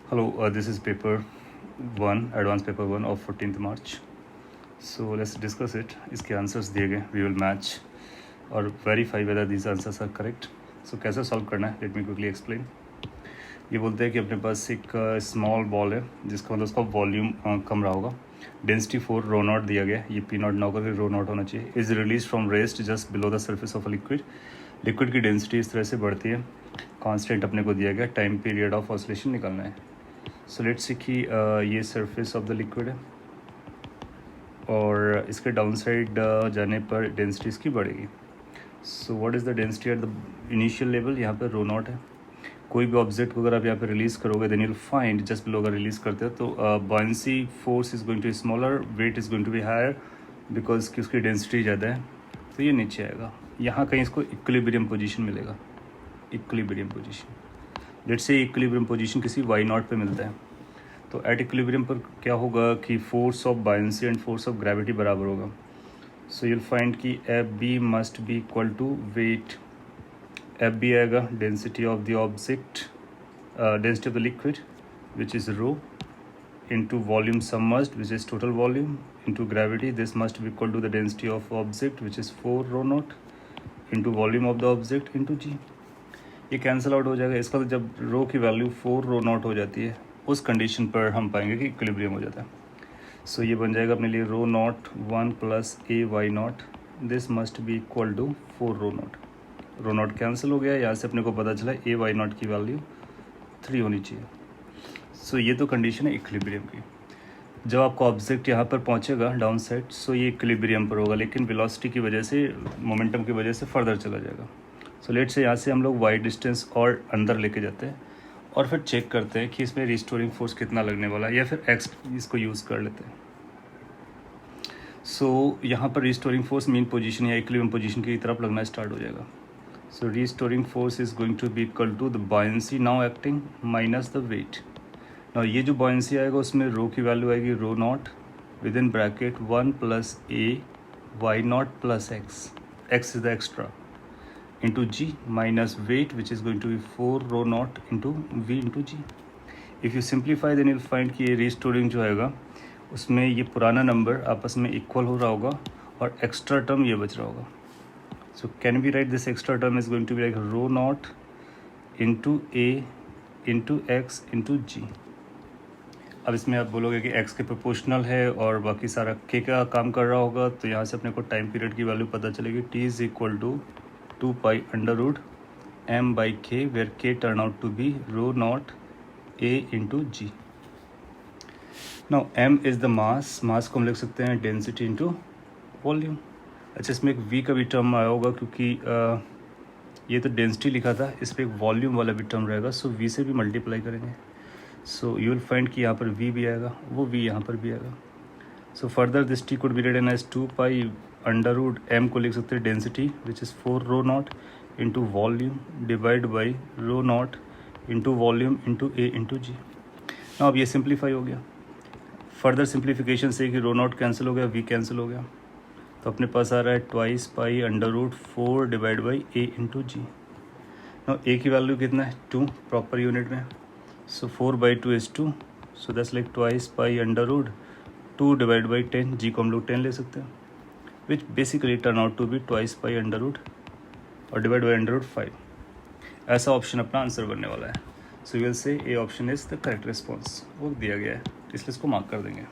Hello, this is paper 1, advanced paper 1 of 14th March. So let's discuss it. इसके answers दिए गए, we will match और verify whether these answers are correct. So कैसे solve करना है, let me quickly explain. ये बोलते हैं कि अपने पास एक स्मॉल बॉल है जिसका मतलब उसका वॉल्यूम कम रहा होगा. डेंसिटी 4 रो नॉट दिया गया, ये पी नॉट ना होकर रो नॉट होना चाहिए. Is release from rest just below the surface of a liquid. Liquid की डेंसिटी इस तरह से बढ़ती है. कांस्टेंट अपने को दिया गया, टाइम पीरियड ऑफ ऑसिलेशन निकालना है. सो लेट्स सी कि ये सरफेस ऑफ द लिक्विड है और इसके डाउन साइड जाने पर डेंसिटी इसकी बढ़ेगी. So what is the density at the initial level. यहाँ पर रो नॉट है. कोई भी ऑब्जेक्ट को अगर आप यहाँ पे रिलीज़ करोगे then you will find just below अगर रिलीज़ करते हो तो buoyancy force is going to smaller, weight is going to be higher because कि उसकी डेंसिटी ज़्यादा है. तो ये नीचे आएगा. यहाँ कहीं इसको इक्विलिब्रियम पोजीशन मिलेगा. Equilibrium position, let's say equilibrium position किसी वाई नॉट पे मिलता है. तो एट इक्विलिब्रियम पर क्या होगा कि force of buoyancy and force of gravity बराबर होगा. सो यूल फाइंड कि F B must be equal to weight. F B आएगा density of the object, density of the liquid which is rho into volume submerged which is total volume into gravity. This must be equal to the density of object which is 4 rho naught into volume of the object into g. ये cancel out हो जाएगा. इसका तो जब रो की value 4 rho not हो जाती है उस कंडीशन पर हम पाएंगे कि इक्विलिब्रियम हो जाता है. सो ये बन जाएगा अपने लिए rho naught 1 plus A Y naught. This must be equal to 4 rho naught. Rho naught cancel हो गया. यहाँ से अपने को पता चला ए वाई नॉट की वैल्यू 3 होनी चाहिए. सो ये तो कंडीशन है इक्विलिब्रियम की. जब आपका ऑब्जेक्ट यहाँ पर पहुँचेगा डाउन साइड सो ये इक्विलिब्रियम पर होगा, लेकिन वेलोसिटी की वजह से, मोमेंटम की वजह से फर्दर चला जाएगा. सो लेट से यहाँ से हम लोग वाई डिस्टेंस और अंदर लेके जाते हैं और फिर चेक करते हैं कि इसमें रिस्टोरिंग फोर्स कितना लगने वाला है, या फिर एक्स इसको यूज़ कर लेते हैं. सो यहाँ पर रिस्टोरिंग फोर्स मेन पोजीशन या इक्विलिब्रियम पोजीशन की तरफ लगना स्टार्ट हो जाएगा. So restoring force is going to be equal to the buoyancy now acting minus the weight. और ये जो बॉयंसी आएगा उसमें रो की वैल्यू आएगी rho naught with in bracket 1 plus A Y naught plus x. X is the extra into g minus weight which is going to be 4 rho naught into v into g. If you simplify then you find कि ये restoring जो आएगा उसमें ये पुराना number आपस में equal हो रहा होगा और एक्स्ट्रा टर्म ये बच रहा होगा. So can be write this extra term is going to be like rho naught into a into x into g. अब इसमें आप बोलोगे कि x के प्रोपोर्शनल है और बाकी सारा k का काम कर रहा होगा, तो यहाँ से अपने को टाइम पीरियड की वैल्यू पता चलेगी. t is equal to 2 pi under root m by k where k turn out to be rho naught a into g. Now m is the mass. Mass को हम लिख सकते हैं डेंसिटी इंटू वॉल्यूम. अच्छा, इसमें एक v का भी टर्म आया होगा क्योंकि ये तो डेंसिटी लिखा था, इस पर एक वॉल्यूम वाला भी टर्म रहेगा. सो v से भी मल्टीप्लाई करेंगे. सो यू विल फाइंड कि यहाँ पर v भी आएगा, वो v यहाँ पर भी आएगा. So further this t could be written as 2 pi under root m को लिख सकते हैं density which is 4 rho naught into volume divide by rho naught into volume into a into g. ना अब ये सिंप्लीफाई हो गया. फर्दर सिंप्लीफिकेशन से कि रो नॉट कैंसिल हो गया, v कैंसिल हो गया, तो अपने पास आ रहा है 2 pi under root 4 divide by a into g. ना ए की वैल्यू कितना है 2 प्रॉपर यूनिट में. So 4 by 2 is 2. So that's like 2 pi under root 2 divided by 10. G को हम लोग 10 ले सकते हैं, which basically turn out to be 2 pi under root और divided by under root 5. ऐसा ऑप्शन अपना आंसर बनने वाला है. So we will say A option is the correct response. वो दिया गया है इसलिए इसको मार्क कर देंगे.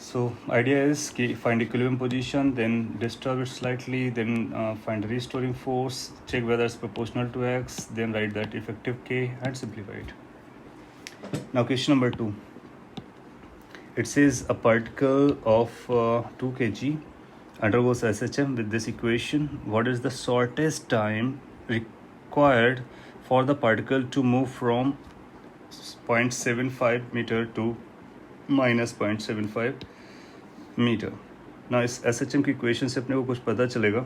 So idea is कि find equilibrium position, then disturb it slightly, then find restoring force, check whether it's proportional to x, then write that effective k and simplify it. Now question number 2. It says a particle of 2 kg undergoes SHM with this equation. What is the shortest time required for the particle to move from 0.75 meter to minus 0.75 metre. ना इस SHM की equation से अपने को कुछ पता चलेगा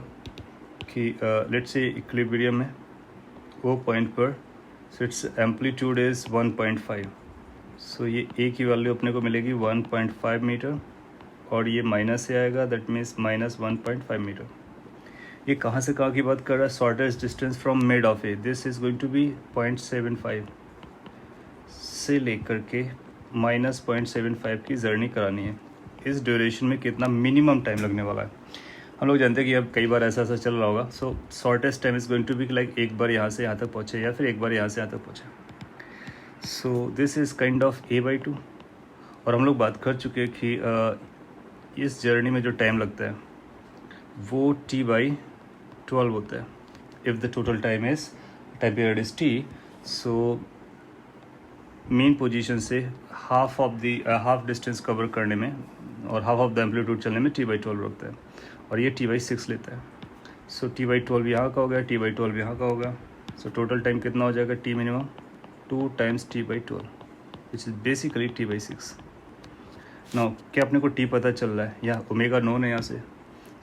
कि लेट्स से इक्विलिब्रियम है वो पॉइंट पर. So it's amplitude is 1.5. सो ये ए की वैल्यू अपने को मिलेगी 1.5 मीटर और ये माइनस से आएगा, दैट मीन्स माइनस 1.5 मीटर. ये कहाँ से कहाँ की बात कर रहा है? Shortest distance from mid of A. This is going to be 0.75. से लेकर के -0.75 की जर्नी करानी है। इस ड्यूरेशन में कितना मिनिमम टाइम लगने वाला है? हम लोग जानते हैं कि अब कई बार ऐसा चल रहा होगा। So shortest time is going to be like एक बार यहाँ से यहाँ तक पहुँचे या फिर एक बार यहाँ से यहाँ तक पहुँचे। सो this is kind of a/2। और हम लोग बात कर चुके हैं कि इस जर्नी में जो टाइम लगता है वो t/12 होता है। If the total time period is t, so main position से हाफ डिस्टेंस कवर करने में और हाफ ऑफ द एम्पलीट्यूड चलने में t/12 रखता है और ये t/6 लेता है। सो t/12 यहाँ का हो गया, t/12 यहाँ का होगा। सो टोटल टाइम कितना हो जाएगा? t minimum 2 times t/12 which is basically t/6। Now क्या अपने को t पता चल रहा है या ओमेगा नोन है यहाँ से?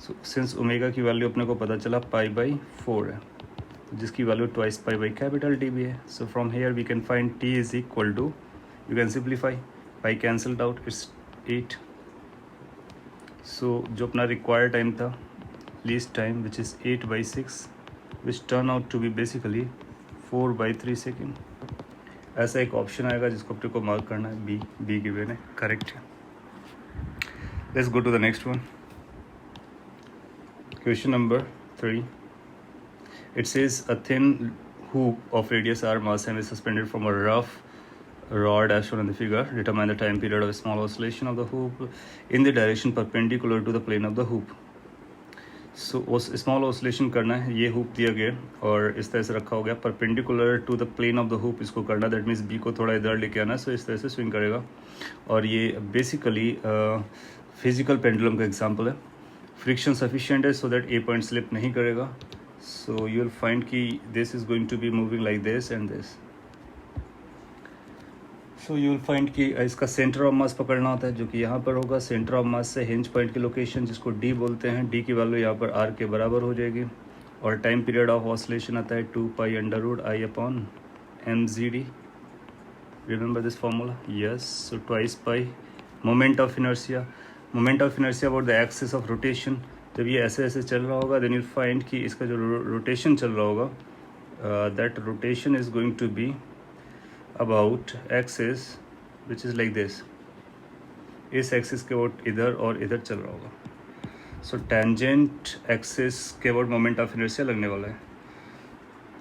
सो सिंस ओमेगा की वैल्यू अपने को पता चला π/4 है, जिसकी वैल्यू ट्वाइस π/D भी है। So from here we can find t is equal to, you can simplify, pi cancelled out, it's 8। So जो अपना रिक्वायर्ड टाइम था, least time which is 8/6, which turn out to be basically 4/3 second. ऐसा एक option आएगा जिसको अपने को mark करना है, बी गिवन है, करेक्ट है। Let's go to the next one, question number 3। It says a thin hoop of radius r mass m is suspended from a rough rod as shown in the figure. Determine the time period of a small oscillation of the hoop in the direction perpendicular to the plane of the hoop. So small oscillation करना है, ये hoop दिया गया और इस तरह से रखा हो गया perpendicular to the plane of the hoop। इसको करना, that means B को थोड़ा इधर लेके आना, so इस तरह से swing करेगा। और ये basically physical pendulum का example है। Friction sufficient है so that A point slip नहीं करेगा। So you will find कि this is going to be moving like this and this. So you will find कि इसका सेंटर ऑफ मास पकड़ना होता है, जो कि यहाँ पर होगा। सेंटर ऑफ मास से हिंज पॉइंट की लोकेशन, जिसको D बोलते हैं, D की वैल्यू यहाँ पर R के बराबर हो जाएगी। और टाइम पीरियड ऑफ ऑसिलेशन आता है 2π√I/mgd। Remember this formula? Yes. So twice pi. Moment of inertia, moment of inertia about the axis of rotation. जब ये ऐसे ऐसे चल रहा होगा, देन यू फाइंड कि इसका जो रोटेशन चल रहा होगा, that rotation is going to be about axis which is like this. इस एक्सिस के अबाउट इधर और इधर चल रहा होगा। सो टेंजेंट एक्सिस के अबाउट मोमेंट ऑफ इनर्शिया लगने वाला है।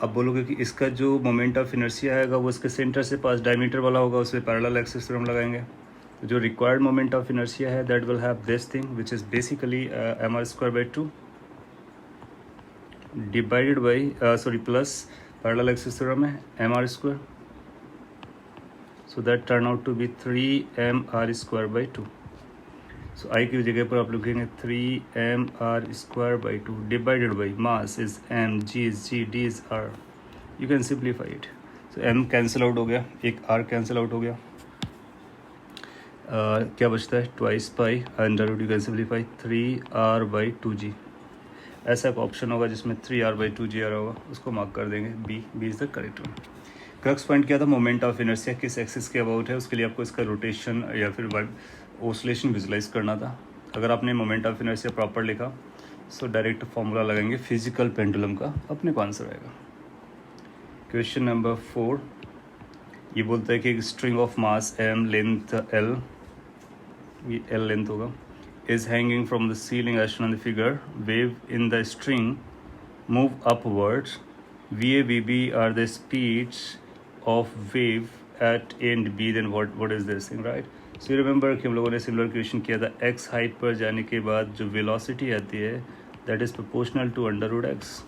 अब बोलोगे कि इसका जो मोमेंट ऑफ इनर्शिया आएगा वो इसके सेंटर से पास डायमीटर वाला होगा, उसमें पैरेलल एक्सिस पर हम लगाएंगे। जो रिक्वायर्ड मोमेंट ऑफ इनर्शिया है, that will have this thing which is basically mr²/2 divided by plus parallel axis theorem है mr², so that turn out to be 3mr²/2। So I की जगह पर आप लिखेंगे 3mr²/2 divided by mass is m, g is g, d is r। You can simplify it. So m cancel out हो गया, एक r cancel out हो गया। क्या बचता है? Twice pi under, you can simplify 3r/2g। ऐसा एक ऑप्शन होगा जिसमें 3r/2g आ रहा होगा, उसको मार्क कर देंगे। B is the correct one. Crux point क्या था? मोमेंट ऑफ इनर्शिया किस एक्सिस के अबाउट है, उसके लिए आपको इसका रोटेशन या फिर ऑसिलेशन विजुलाइज करना था। अगर आपने मोमेंट ऑफ इनर्शिया प्रॉपर लिखा, सो डायरेक्ट फॉर्मूला लगाएंगे फिजिकल पेंडुलम का, अपने को आंसर आएगा। क्वेश्चन नंबर 4, ये बोलता है कि एक string of mass m, length l, ये L लेंथ होगा, is hanging from the ceiling as shown in the figure. Wave in the string move upwards. VA, VB are the speeds of wave at A and B. Then what is this thing, right? So you remember कि हम लोगों ने similar question किया था। x height पर जाने के बाद जो वेलोसिटी आती है, that is proportional to √x।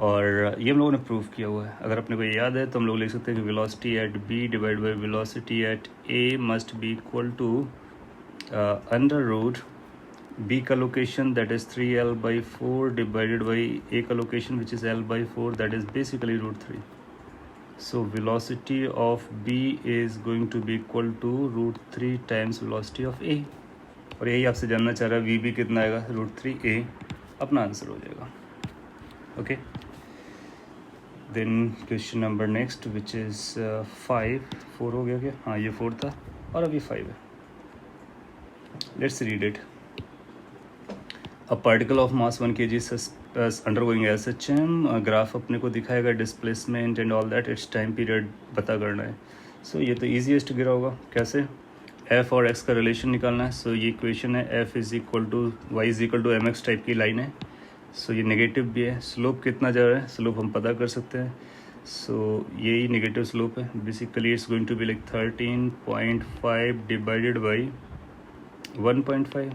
और ये हम लोगों ने प्रूव किया हुआ है। अगर अपने को याद है तो हम लोग लिख सकते हैं कि velocity at B divide by velocity at A must be equal to B का location that is 3l/4 divided by A का location which is l/4, that is basically √3। So velocity of B is going to be equal to √3 times velocity of A। और यही आपसे जानना चाह रहा है VB कितना आएगा? √3A अपना आंसर हो जाएगा। Okay, then question number next which is 4 हो गया क्या? हाँ, ये 4 था और अभी 5 है। Let's read it. A particle of mass 1 kg undergoing SHM, graph अपने को दिखाएगा displacement and all that, it's time period पता करना है. सो ये तो ईजीएस्ट गिरा होगा. कैसे? एफ और एक्स का रिलेशन निकालना है. सो ये इक्वेशन है, F is equal to Y is equal to MX type की लाइन है. सो ये नेगेटिव भी है. स्लोप कितना जा रहा है? स्लोप हम पता कर सकते हैं. सो यही नेगेटिव स्लोप है. Basically it's going to be like 13.5 divided by 1.5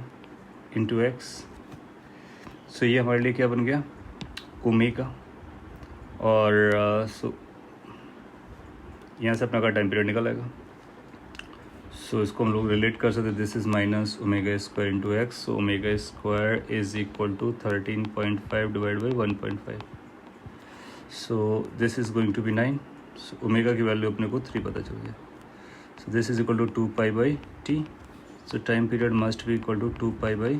into x. So ये हमारे लिए क्या बन गया? ओमेगा. और सो यहाँ से अपना का टाइम पीरियड निकल आएगा. सो इसको हम लोग रिलेट कर सकते हैं. This is minus omega square into x. So omega square is equal to 13.5 divide by 1.5. So this is going to be 9. So omega की वैल्यू अपने को 3 पता चल गया. So this is equal to 2 pi by T. So time period must be equal to 2 pi by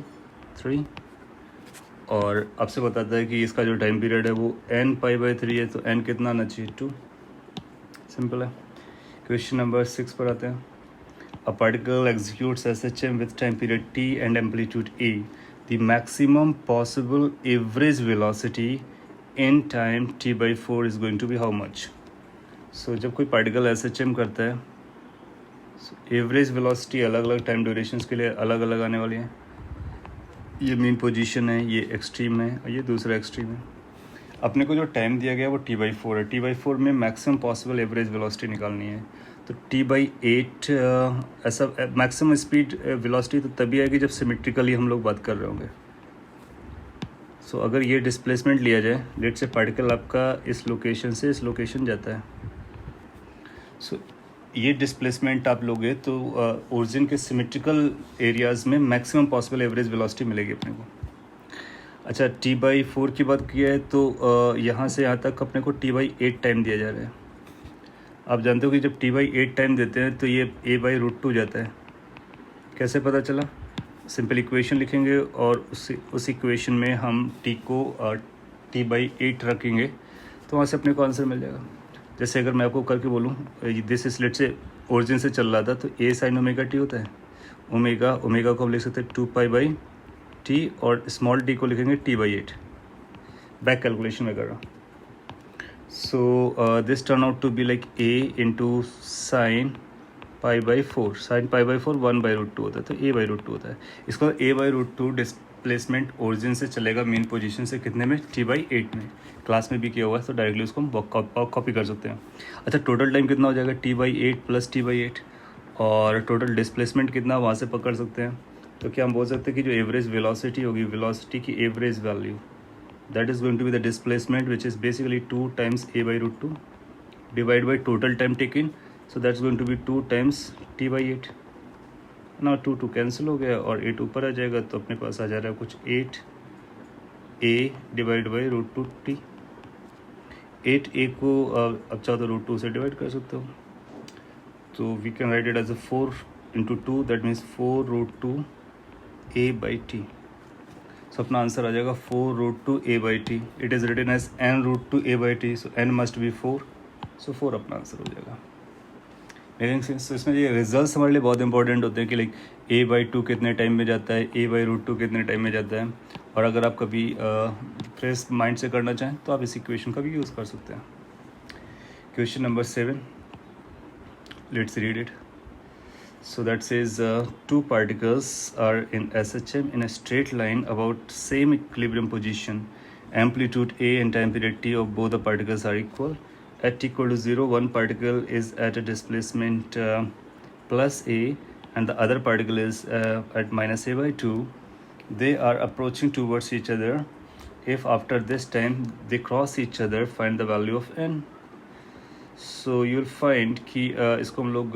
3. और आपसे बताता है कि इसका जो टाइम पीरियड है वो n पाई बाई 3 है. तो n कितना आना चाहिए? 2. सिंपल है. क्वेश्चन नंबर 6 पर आते हैं. A particle executes SHM with time period t and amplitude a. The maximum possible average velocity in time t by 4 is going to be how much? So जब कोई particle SHM करता है, average velocity अलग अलग time durations के लिए अलग अलग आने वाली है. ये मेन पोजीशन है, ये एक्सट्रीम है और ये दूसरा एक्सट्रीम है. अपने को जो टाइम दिया गया है वो t/4 है. t/4 में मैक्सिमम पॉसिबल एवरेज वेलोसिटी निकालनी है. तो t/8 ऐसा मैक्सिमम स्पीड वेलोसिटी तो तभी आएगी जब सिमेट्रिकली हम लोग बात कर रहे होंगे. सो अगर ये डिस्प्लेसमेंट लिया जाए, लेट से पार्टिकल आपका इस लोकेशन से इस लोकेशन जाता है. सो ये डिस्प्लेसमेंट आप लोगे तो ओरिजिन के सिमेट्रिकल एरियाज़ में मैक्सिमम पॉसिबल एवरेज वेलोसिटी मिलेगी अपने को. अच्छा, t/4 की बात किया है तो यहाँ से यहाँ तक अपने को t/8 टाइम दिया जा रहा है. आप जानते हो कि जब t/8 टाइम देते हैं तो ये a/√2 जाता है. कैसे पता चला? सिंपल इक्वेशन लिखेंगे और उस इक्वेशन में हम t को t/8 रखेंगे तो वहाँ से अपने को आंसर मिल जाएगा. जैसे अगर मैं आपको करके बोलूँ दिस इज लेट से ओरिजिन से चल रहा था तो a sin ओमेगा t होता है. ओमेगा को हम लिख सकते हैं 2 पाई बाई टी और स्मॉल टी को लिखेंगे t/8. बैक कैलकुलेशन में कर रहा हूँ. So this turn out to be like a into sine π/4. Sine π/4 1/√2 होता है तो a/√2 होता है. इसका a/√2 डिस्प्लेसमेंट ओरिजिन से चलेगा मेन पोजीशन से कितने में? t/8 में. क्लास में भी किया हुआ है तो डायरेक्टली उसको हम कॉपी कर सकते हैं. अच्छा, टोटल टाइम कितना हो जाएगा? t/8 plus t/8. और टोटल डिस्प्लेसमेंट कितना वहाँ से पकड़ सकते हैं. तो क्या हम बोल सकते हैं कि जो एवरेज वेलोसिटी होगी, वेलोसिटी की average value, that is going to be the displacement which is basically 2 times a/√2 divide by total time taken. So that's going to be 2 times t/8. ना 2 कैंसिल हो गया और 8 ऊपर आ जाएगा तो अपने पास आ जा रहा है कुछ 8a divide by √2t. 8a को अब चाहो तो √2 से डिवाइड कर सकते हो. तो we can write it as a 4 into 2, that means 4√2a/t. So अपना आंसर आ जाएगा 4√2a/t. It is written as n√2a/t. So n must be 4. So 4 अपना आंसर हो जाएगा. लेकिन इसमें ये रिजल्ट्स हमारे लिए बहुत इंपॉर्टेंट होते हैं कि लाइक a/2 कितने टाइम में जाता है, a/√2 कितने टाइम में जाता है. और अगर आप कभी फ्रेश माइंड से करना चाहें तो आप इस इक्वेशन का भी यूज़ कर सकते हैं. Question number 7, let's read it. So that says two particles are in SHM in a straight line about same equilibrium position. Amplitude a and time period t of both the particles are equal. At t equal to 0, one particle is at a displacement plus a and the other particle is at minus a/2. They are approaching towards each other. If after this time they cross each other, find the value of n. So you'll find कि इसको हम लोग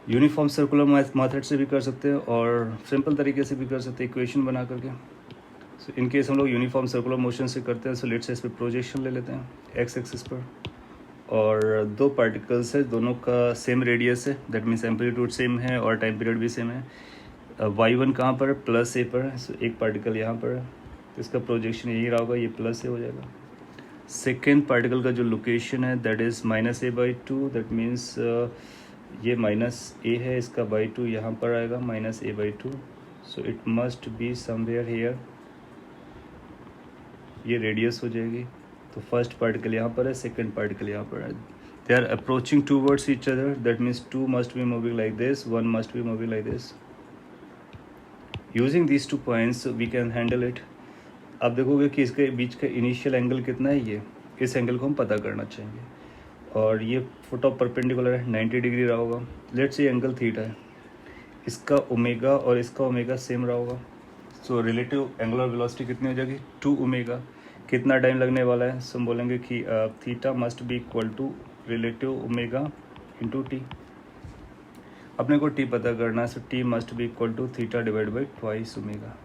uniform circular method से भी कर सकते हैं और सिंपल तरीके से भी कर सकते हैं इक्वेशन बना करके. सो इन केस हम लोग यूनिफॉर्म सर्कुलर मोशन से करते हैं. सो लेट्स से इस पर प्रोजेक्शन ले लेते हैं एक्स एक्सिस पर और दो पार्टिकल्स है, दोनों का सेम रेडियस है, दैट मीन्स एम्पलीट्यूड सेम है और टाइम पीरियड भी सेम है. y1 कहाँ पर है? प्लस ए पर है. सो एक पार्टिकल यहाँ पर है तो इसका प्रोजेक्शन यही रहा होगा, ये प्लस ए हो जाएगा. सेकेंड पार्टिकल का जो लोकेशन है that is minus a/2. That means ये माइनस ए है, इसका /2 यहाँ पर आएगा minus a/2. So it must be somewhere here. ये रेडियस हो जाएगी। तो फर्स्ट पार्टिकल यहाँ पर है, सेकंड पार्टिकल यहाँ पर है। They are approaching towards each other, that means two must be moving like this, one must be moving like this. Using these 2 points we can handle it. आप देखोगे कि इसके बीच का इनिशियल एंगल कितना है, ये इस एंगल को हम पता करना चाहेंगे। और ये फुट ऑफ परपेंडिकुलर है, 90 डिग्री रहा होगा। लेट्स से एंगल थीटा है, इसका ओमेगा और इसका ओमेगा सेम रहा होगा। सो रिलेटिव एंगुलर वेलोसिटी कितनी हो जाएगी, 2 ओमेगा। कितना टाइम लगने वाला है, सो हम बोलेंगे कि theta must be equal to relative omega into t. अपने को टी पता करना है, so t must be equal to theta divide by twice omega.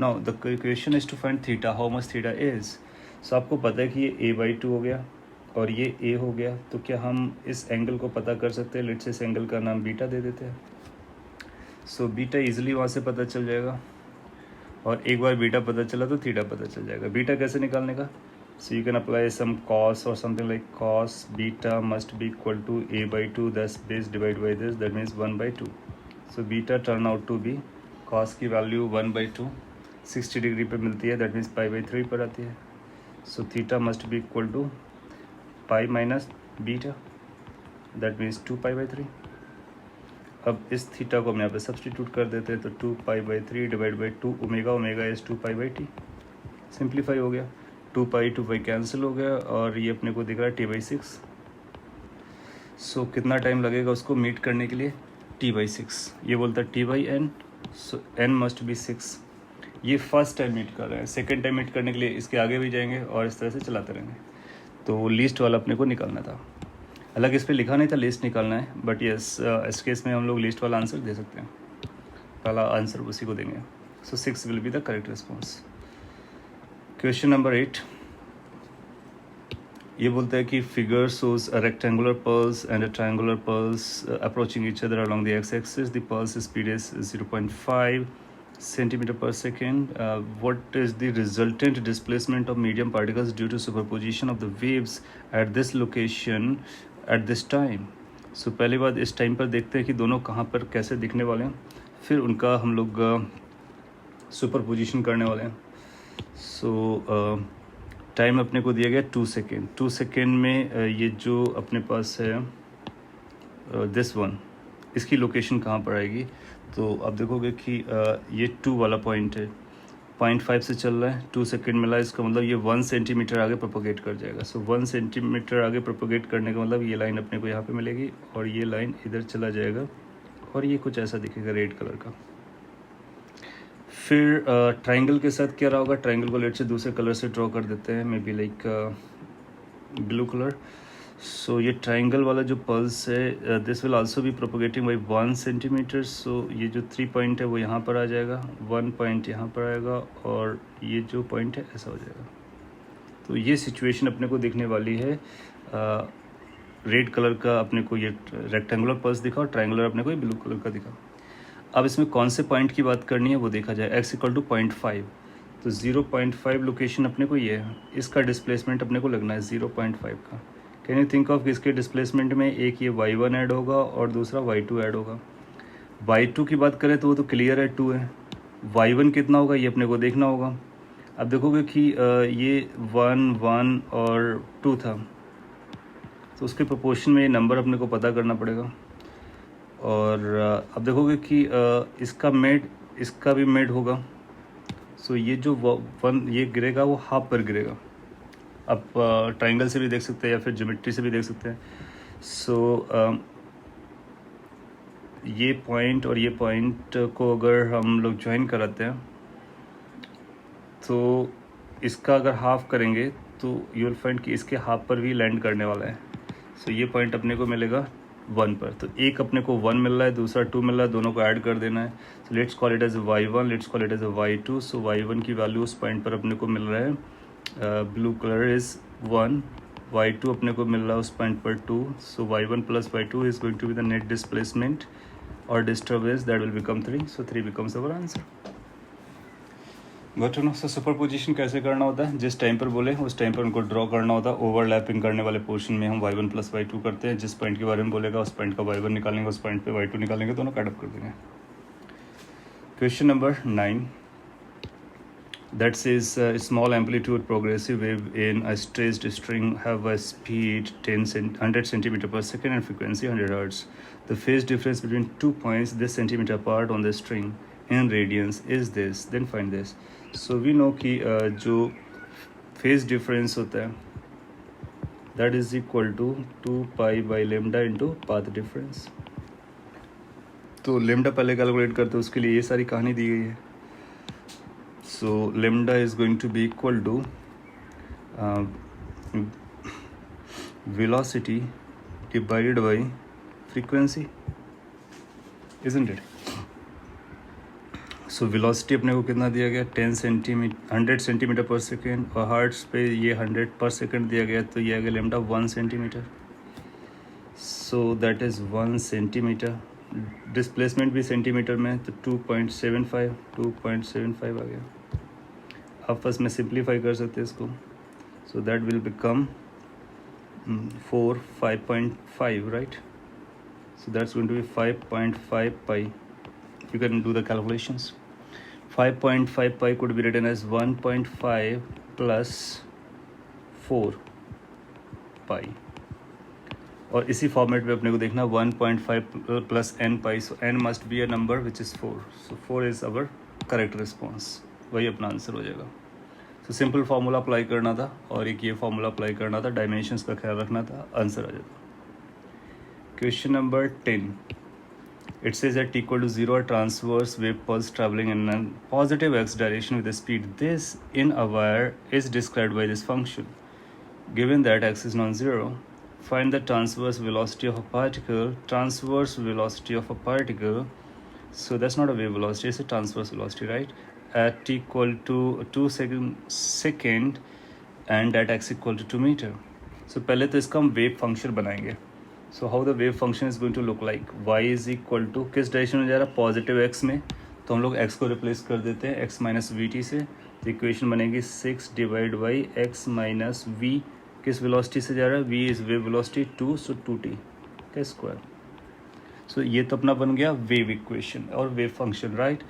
Now the question is to find theta, how much theta is. So आपको पता है कि ये a/2 हो गया और ये a हो गया, तो क्या हम इस एंगल को पता कर सकते हैं। लेट्स से इस एंगल का नाम बीटा दे देते हैं। सो बीटा इजीली वहाँ से पता चल जाएगा, और एक बार बीटा पता चला तो थीटा पता चल जाएगा। बीटा कैसे निकालने का, so you can apply some cos और something like cos beta must be equal to a/2 दस base divide by this, that means 1/2। So beta turn out to be, cos की वैल्यू 1/2 60 डिग्री पे मिलती है, that means π/3 पर आती है। So theta must be equal to pi minus beta, that means 2π/3। अब इस थीटा को हम यहाँ पे सब्सटीट्यूट कर देते हैं, तो 2π/3 divide by 2 omega, omega is 2π/t। Simplify हो गया, 2π कैंसिल हो गया, और ये अपने को दिख रहा है t/6। सो कितना टाइम लगेगा उसको मीट करने के लिए, t/6। ये बोलता है t/n, सो n मस्ट बी 6। ये फर्स्ट टाइम मीट कर रहे हैं, सेकेंड टाइम मीट करने के लिए इसके आगे भी जाएंगे और इस तरह से चलाते रहेंगे। तो लीस्ट वाला अपने को निकालना था, हालांकि इस पर लिखा नहीं था लिस्ट निकालना है, बट यस इस केस में हम लोग लिस्ट वाला आंसर दे सकते हैं, पहला आंसर उसी को देंगे। सो 6 will be the correct response. Question number 8 ये बोलता है कि figure shows a rectangular pulse and a triangular pulse approaching each other along the x axis, the pulse speed is 0.5 centimeter per second. What is the resultant displacement of medium particles due to superposition of the waves at this location at this time? So पहली बात इस time पर देखते हैं कि दोनों कहाँ पर कैसे दिखने वाले हैं, फिर उनका हम लोग सुपरपोजिशन करने वाले हैं। सो टाइम अपने को दिया गया 2 सेकेंड। 2 सेकेंड में ये जो अपने पास है दिस वन, इसकी लोकेशन कहाँ पर आएगी। तो आप देखोगे कि ये 2 वाला पॉइंट है, 0.5 से चल रहा है, 2 सेकेंड मिला, इसका मतलब ये 1 सेंटीमीटर आगे प्रोपोगेट कर जाएगा। सो 1 सेंटीमीटर आगे प्रोपोगेट करने का मतलब ये लाइन अपने को यहाँ पे मिलेगी, और ये लाइन इधर चला जाएगा, और ये कुछ ऐसा दिखेगा रेड कलर का। फिर ट्राइंगल के साथ क्या रहा होगा, ट्राइंगल को लेट से दूसरे कलर से ड्रॉ कर देते हैं, may be like blue colour. So ये ट्राइंगल वाला जो पल्स है, this will also be propagating by 1 centimetre. So ये जो 3 पॉइंट है वो यहाँ पर आ जाएगा, 1 पॉइंट यहाँ पर आएगा, और ये जो पॉइंट है ऐसा हो जाएगा। तो ये सिचुएशन अपने को दिखने वाली है। रेड कलर का अपने को ये रेक्टेंगुलर पल्स दिखा, और ट्राइंगुलर अपने को ये ब्लू कलर का दिखा। अब इसमें कौन से पॉइंट की बात करनी है वो देखा जाए। x इक्वल टू 0.5, तो 0.5 लोकेशन अपने को ये है, इसका डिस्प्लेसमेंट अपने को लगना है 0.5 का। कैन यू थिंक ऑफ इसके डिस्प्लेसमेंट में एक ये y1 ऐड होगा और दूसरा y2 ऐड होगा। y2 की बात करें तो वो तो क्लियर है 2 है, y1 कितना होगा ये अपने को देखना होगा। अब देखोगे कि ये 1, 1 और 2 था, तो उसके प्रोपोर्शन में ये नंबर अपने को पता करना पड़ेगा। और अब देखोगे कि इसका मेड, इसका भी मेड होगा। सो ये जो 1 ये गिरेगा वो हाफ पर गिरेगा। आप ट्राइंगल से भी देख सकते हैं या फिर ज्योमेट्री से भी देख सकते हैं। सो ये पॉइंट और ये पॉइंट को अगर हम लोग ज्वाइन कराते हैं तो इसका अगर हाफ करेंगे तो यू विल फाइंड कि इसके हाफ पर भी लैंड करने वाला है। सो ये पॉइंट अपने को मिलेगा 1 पर, तो एक अपने को 1 मिल रहा है, दूसरा 2 मिल रहा है, दोनों को ऐड कर देना है। So let's call it as y1, let's call it as y2। So y1 की वैल्यू उस पॉइंट पर अपने को मिल रहा है, ब्लू कलर इज 1, y2 अपने को मिल रहा है उस पॉइंट पर 2। So y1 plus y2 is going to be the net displacement और disturbance, that will become 3। So 3 becomes our answer. Got to know. So superposition कैसे करना होता है, जिस टाइम पर बोले उस टाइम पर उनको ड्रॉ करना होता है। ओवरलैपिंग करने वाले पोर्शन में हम y1 प्लस y2 करते हैं, जिस पॉइंट के बारे में बोलेगा उस पॉइंट का y1 निकालेंगे, उस पॉइंट पे y2 निकालेंगे, दोनों कट अप कर देंगे। Question number 9 that says small amplitude progressive wave in a stressed string have a speed 100 centimeter per second and frequency 100 hertz. The phase difference between 2 points this centimeter apart on the string in radians is this. Then find this. So we know कि जो phase difference होता है that is equal to 2 pi by lambda into path difference. तो lambda पहले calculate करते हैं, उसके लिए ये सारी कहानी दी गई है. So lambda is going to be equal to velocity divided by frequency, isn't it? So velocity अपने को कितना दिया गया 100 सेंटीमीटर पर सेकेंड और हर्ट्ज पे ये 100 पर सेकेंड दिया गया, तो ये आ गया lambda 1 centimetre. So that is 1 centimetre. Displacement भी सेंटीमीटर में, तो 2.75 आ गया. आप फर्स्ट में सिंप्लीफाई कर सकते हैं इसको. So that will become 5.5 right. So that's going to be 5.5 pi. You can do the calculations. 5.5 pi could be written as 1.5 plus 4 pi. और इसी फॉर्मेट में अपने को देखना 1.5 plus n pi. So n must be a number which is 4. So 4 is our correct response. वही अपना answer हो जाएगा. So सिंपल फार्मूला अप्लाई करना था और एक ये फार्मूला अप्लाई करना था, डायमेंशंस का ख्याल रखना था, आंसर आ जाता. Question number 10. It says at t equal to 0 a transverse wave pulse traveling in a positive x direction with a speed this in a wire is described by this function. Given that x is non-zero, find the transverse velocity of a particle. Transverse velocity of a particle, so that's not a wave velocity, it's a transverse velocity, right? At t equal to 2 second and at x equal to 2 meter. So पहले तो इसका हम wave function बनाएंगे. So how the wave function is going to look like. Y is equal to किस direction में जा रहा है, पॉजिटिव एक्स में, तो हम लोग एक्स को रिप्लेस कर देते हैं एक्स माइनस वी टी से. तो इक्वेशन बनेगी 6 divide by X minus V. किस वेलोसिटी से जा रहा है, V is wave velocity 2, so 2t का स्क्वायर. सो ये तो अपना बन गया वेव इक्वेशन और वेव फंक्शन, राइट.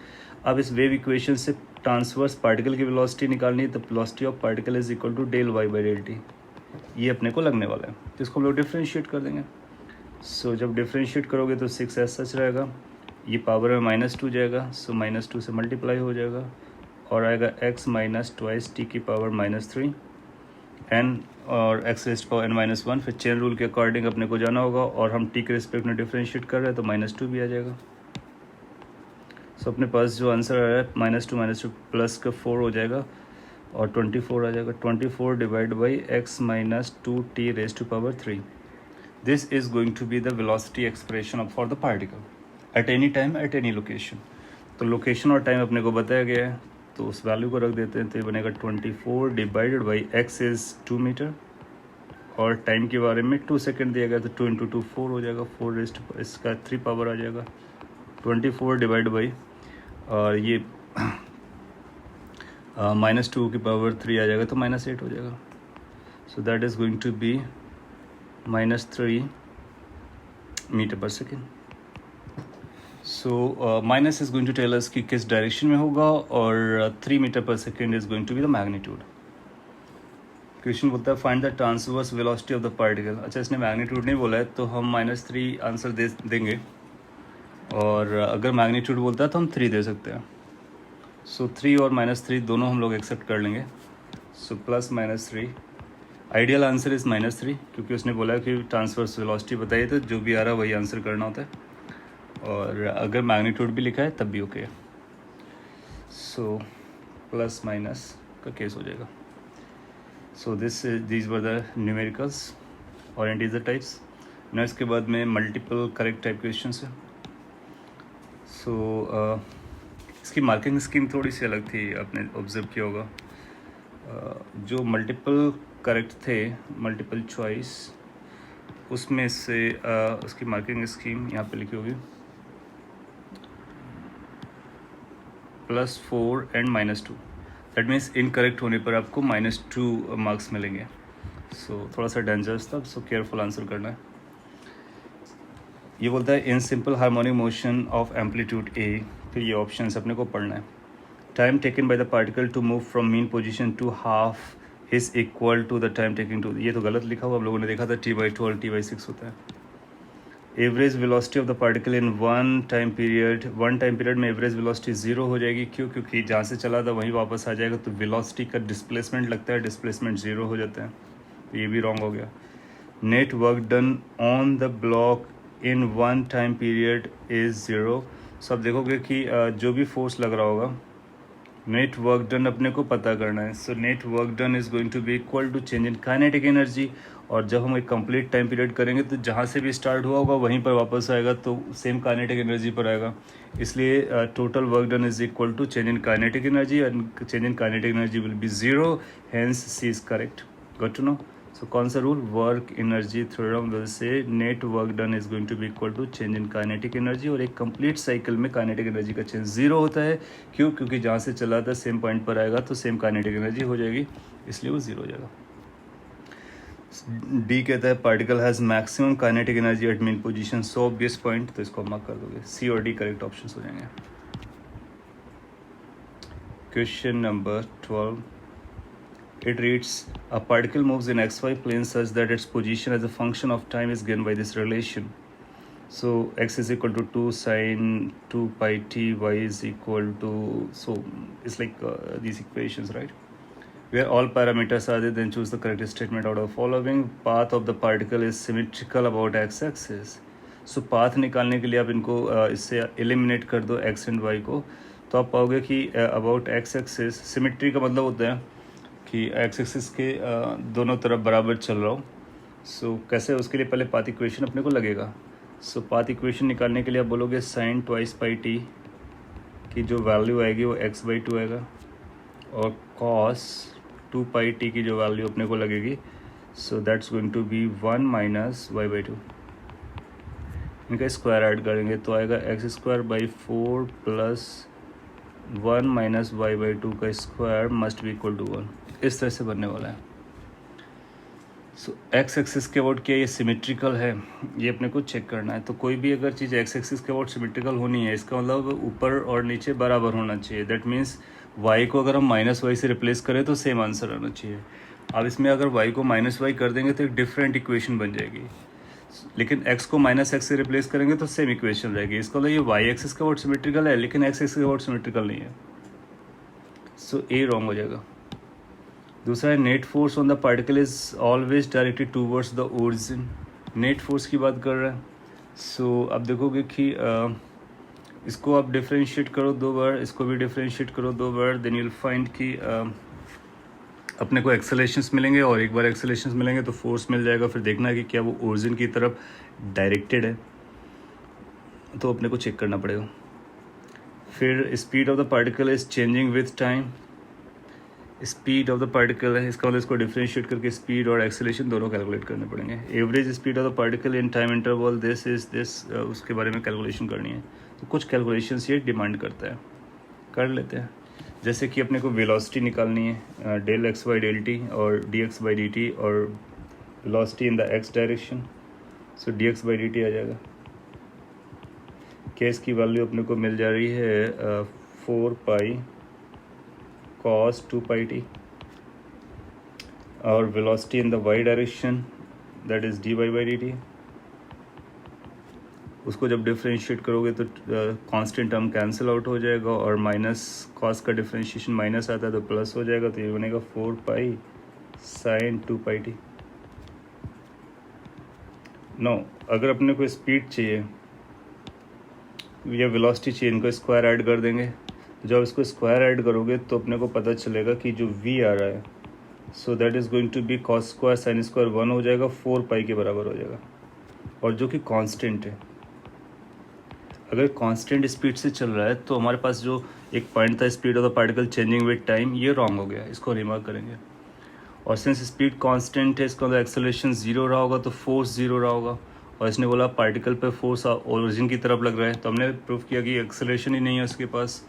अब इस वेव इक्वेशन से ट्रांसवर्स पार्टिकल की वेलोसिटी निकालनी है, तो velocity of particle is equal to del Y by del T. ये अपने को लगने वाला है, तो इसको हम लोग डिफ्रेंशिएट कर देंगे. सो जब डिफ्रेंशिएट करोगे तो 6 एस सच रहेगा, ये पावर में -2 जाएगा, सो -2 से मल्टीप्लाई हो जाएगा और आएगा x माइनस ट्वाइस टी की पावर -3 n और x रेस्ट पावर n-1. फिर चेन रूल के अकॉर्डिंग अपने को जाना होगा और हम t के रिस्पेक्ट में डिफ्रेंशिएट कर रहे हैं, तो -2 भी आ जाएगा. सो अपने पास जो आंसर आ रहा है -2 प्लस का 4 हो जाएगा और 24 आ जाएगा. 24 divide by x minus 2t raised to power 3. This is going to be the velocity expression for the particle at any time at any location. तो लोकेशन और टाइम अपने को बताया गया है, तो उस वैल्यू को रख देते हैं. तो ये बनेगा 24 divided by x is 2 metre और टाइम के बारे में 2 सेकेंड दिया गया, तो 2 × 2 4 हो जाएगा. 4 रेस्ट इसका 3 पावर आ जाएगा. 24 डिवाइड बाई और ये -2 की पावर 3 आ जाएगा, तो -8 हो जाएगा. So that is going to be -3 metre per second. So minus is going to tell us कि किस डायरेक्शन में होगा और 3 metre per second is going to be the magnitude. Question बोलता है find the transverse velocity of the particle. अच्छा, इसने magnitude नहीं बोला है, तो हम -3 आंसर देंगे और अगर मैग्नीट्यूड बोलता है तो हम 3 दे सकते हैं. सो 3 और -3 दोनों हम लोग एक्सेप्ट कर लेंगे. सो +-3. आइडियल आंसर इज़ -3 क्योंकि उसने बोला कि ट्रांसवर्स वेलोसिटी बताइए, तो जो भी आ रहा है वही आंसर करना होता है. और अगर मैग्नीट्यूड भी लिखा है तब भी ओके. सो +- का केस हो जाएगा. So these were the numericals और इंटीजर टाइप्स. ना इसके बाद में मल्टीपल करेक्ट टाइप क्वेश्चन है. सो इसकी मार्किंग स्कीम थोड़ी सी अलग थी, आपने ऑब्जर्व किया होगा. जो मल्टीपल करेक्ट थे, मल्टीपल चॉइस, उसमें से उसकी मार्किंग स्कीम यहाँ पे लिखी होगी +4 एंड -2. दैट मीन्स इनकरेक्ट होने पर आपको -2 मार्क्स मिलेंगे. सो थोड़ा सा डेंजरस था, सो केयरफुल आंसर करना है. ये बोलता है in simple harmonic motion of amplitude a. फिर ये ऑप्शंस अपने को पढ़ना है. Time taken by the particle to move from mean position to half is equal to the time taking to, ये तो गलत लिखा हुआ, आप लोगों ने देखा था t/2 और t/6 होता है। Average velocity of the particle in one time period में एवरेज वेलोसिटी 0 हो जाएगी। क्यों? क्योंकि जहाँ से चला था वहीं वापस आ जाएगा, तो वेलोसिटी का डिस्प्लेसमेंट लगता है, डिस्प्लेसमेंट 0 हो जाता है, तो ये भी रॉन्ग हो गया। Net work done on the block in one time period is 0। सो आप देखोगे कि जो भी फोर्स लग रहा होगा, नेट वर्क डन अपने को पता करना है। So net work done is going to be equal to change in kinetic energy, और जब हम एक कंप्लीट टाइम पीरियड करेंगे तो जहाँ से भी स्टार्ट हुआ होगा वहीं पर वापस आएगा, तो सेम काइनेटिक एनर्जी पर आएगा। इसलिए total work done is equal to change in kinetic energy, and change in kinetic energy will be 0, hence c is correct. Got to know? So कौन सा rule? Work energy theorem will say net work done is going to be equal to change in kinetic energy, और एक complete cycle में kinetic energy का change 0 होता है। क्यों? क्योंकि जहाँ से चला था सेम पॉइंट पर आएगा, तो सेम काइनेटिक एनर्जी हो जाएगी, इसलिए वो 0 हो जाएगा। डी कहता है particle has maximum kinetic energy at mean position, so obvious point, तो इसको मार्क कर दोगे। सी और डी करेक्ट ऑप्शंस हो जाएंगे। Question number 12, it reads, a particle moves in xy plane such that its position as a function of time is given by this relation. So x is equal to 2 sine 2 pi t, y is equal to, so it's like these equations, right? Where all parameters are there, then choose the correct statement out of the following. Path of the particle is symmetrical about x-axis. So path निकालने के लिए आप इनको इससे eliminate कर दो x and y को, तो आप पाओगे कि about x-axis symmetry का मतलब होता है कि x-axis के दोनों तरफ बराबर चल रहा हो। सो कैसे? उसके लिए पहले पाथ इक्वेशन अपने को लगेगा। सो पाथ इक्वेशन निकालने के लिए आप बोलोगे sin twice pi t की जो वैल्यू आएगी वो x/2 आएगा, और cos 2 pi t की जो वैल्यू अपने को लगेगी, so that's going to be 1 minus y/2। इनका स्क्वायर ऐड करेंगे तो आएगा x²/4 प्लस 1 माइनस y/2 का square must be equal to 1। इस तरह से बनने वाला है। सो एक्स एक्सिस के अबाउट क्या ये सिमेट्रिकल है, ये अपने को चेक करना है। तो कोई भी अगर चीज़ एक्स एक्सिस के अबाउट सिमेट्रिकल होनी है, इसका मतलब ऊपर और नीचे बराबर होना चाहिए। दैट मीन्स y को अगर हम -y से रिप्लेस करें तो सेम आंसर आना चाहिए। अब इसमें अगर y को -y कर देंगे तो एक डिफरेंट इक्वेशन बन जाएगी, लेकिन x को -x से रिप्लेस करेंगे तो सेम इक्वेशन रहेगी। इसका मतलब ये y एक्सिस के अबाउट सिमेट्रिकल है, लेकिन x एक्सिस के अबाउट सिमेट्रिकल नहीं है। सो ए रॉन्ग हो जाएगा। दूसरा है net force on the particle is always directed towards the origin. Net force की बात कर रहा है। सो अब देखोगे कि इसको आप डिफ्रेंशिएट करो 2 बार, इसको भी डिफ्रेंशिएट करो 2 बार, देन यू विल फाइंड कि अपने को एक्सेलरेशंस मिलेंगे, और एक बार एक्सेलरेशंस मिलेंगे तो फोर्स मिल जाएगा। फिर देखना है कि क्या वो ओरिजिन की तरफ डायरेक्टेड है, तो अपने को चेक करना पड़ेगा। फिर speed of the particle is changing with time. Speed of the particle है, इसका मतलब इसको डिफ्रेंशिएट करके स्पीड और एक्सेलरेशन दोनों कैलकुलेट करने पड़ेंगे। Average speed of the particle in time interval this is this, उसके बारे में कैलकुलेशन करनी है। तो कुछ कैलकुलेशंस ये डिमांड करता है, कर लेते हैं। जैसे कि अपने को वेलोसिटी निकालनी है, del x by del t और d x by d t, और velocity in the x direction, so d x by d t आ जाएगा। केस की वैल्यू अपने को मिल जा रही है 4 पाई cos 2 pi t, और velocity in the y direction that is dy by dt। उसको जब डिफ्रेंशिएट करोगे तो कांस्टेंट टर्म कैंसिल आउट हो जाएगा, और माइनस कॉस का डिफ्रेंशिएशन माइनस आता है तो प्लस हो जाएगा, तो ये बनेगा 4 पाई sin 2 pi t। नो, अगर अपने को स्पीड चाहिए या वेलोसिटी चाहिए, इनको स्क्वायर ऐड कर देंगे। जब इसको स्क्वायर ऐड करोगे तो अपने को पता चलेगा कि जो v आ रहा है, so that is going to be cos square sin square 1 हो जाएगा, 4 पाई के बराबर हो जाएगा, और जो कि कांस्टेंट है। अगर कांस्टेंट स्पीड से चल रहा है तो हमारे पास जो एक पॉइंट था speed of the particle changing with time, ये रॉन्ग हो गया, इसको रिमार्क करेंगे। और सिंस स्पीड कांस्टेंट है, इसका मतलब एक्सेलरेशन 0 रहा होगा तो फोर्स 0 रहा होगा, और इसने बोला पार्टिकल पे फोर्स ओरिजिन की तरफ लग रहा है, तो हमने प्रूव किया कि एक्सेलरेशन ही नहीं है उसके पास,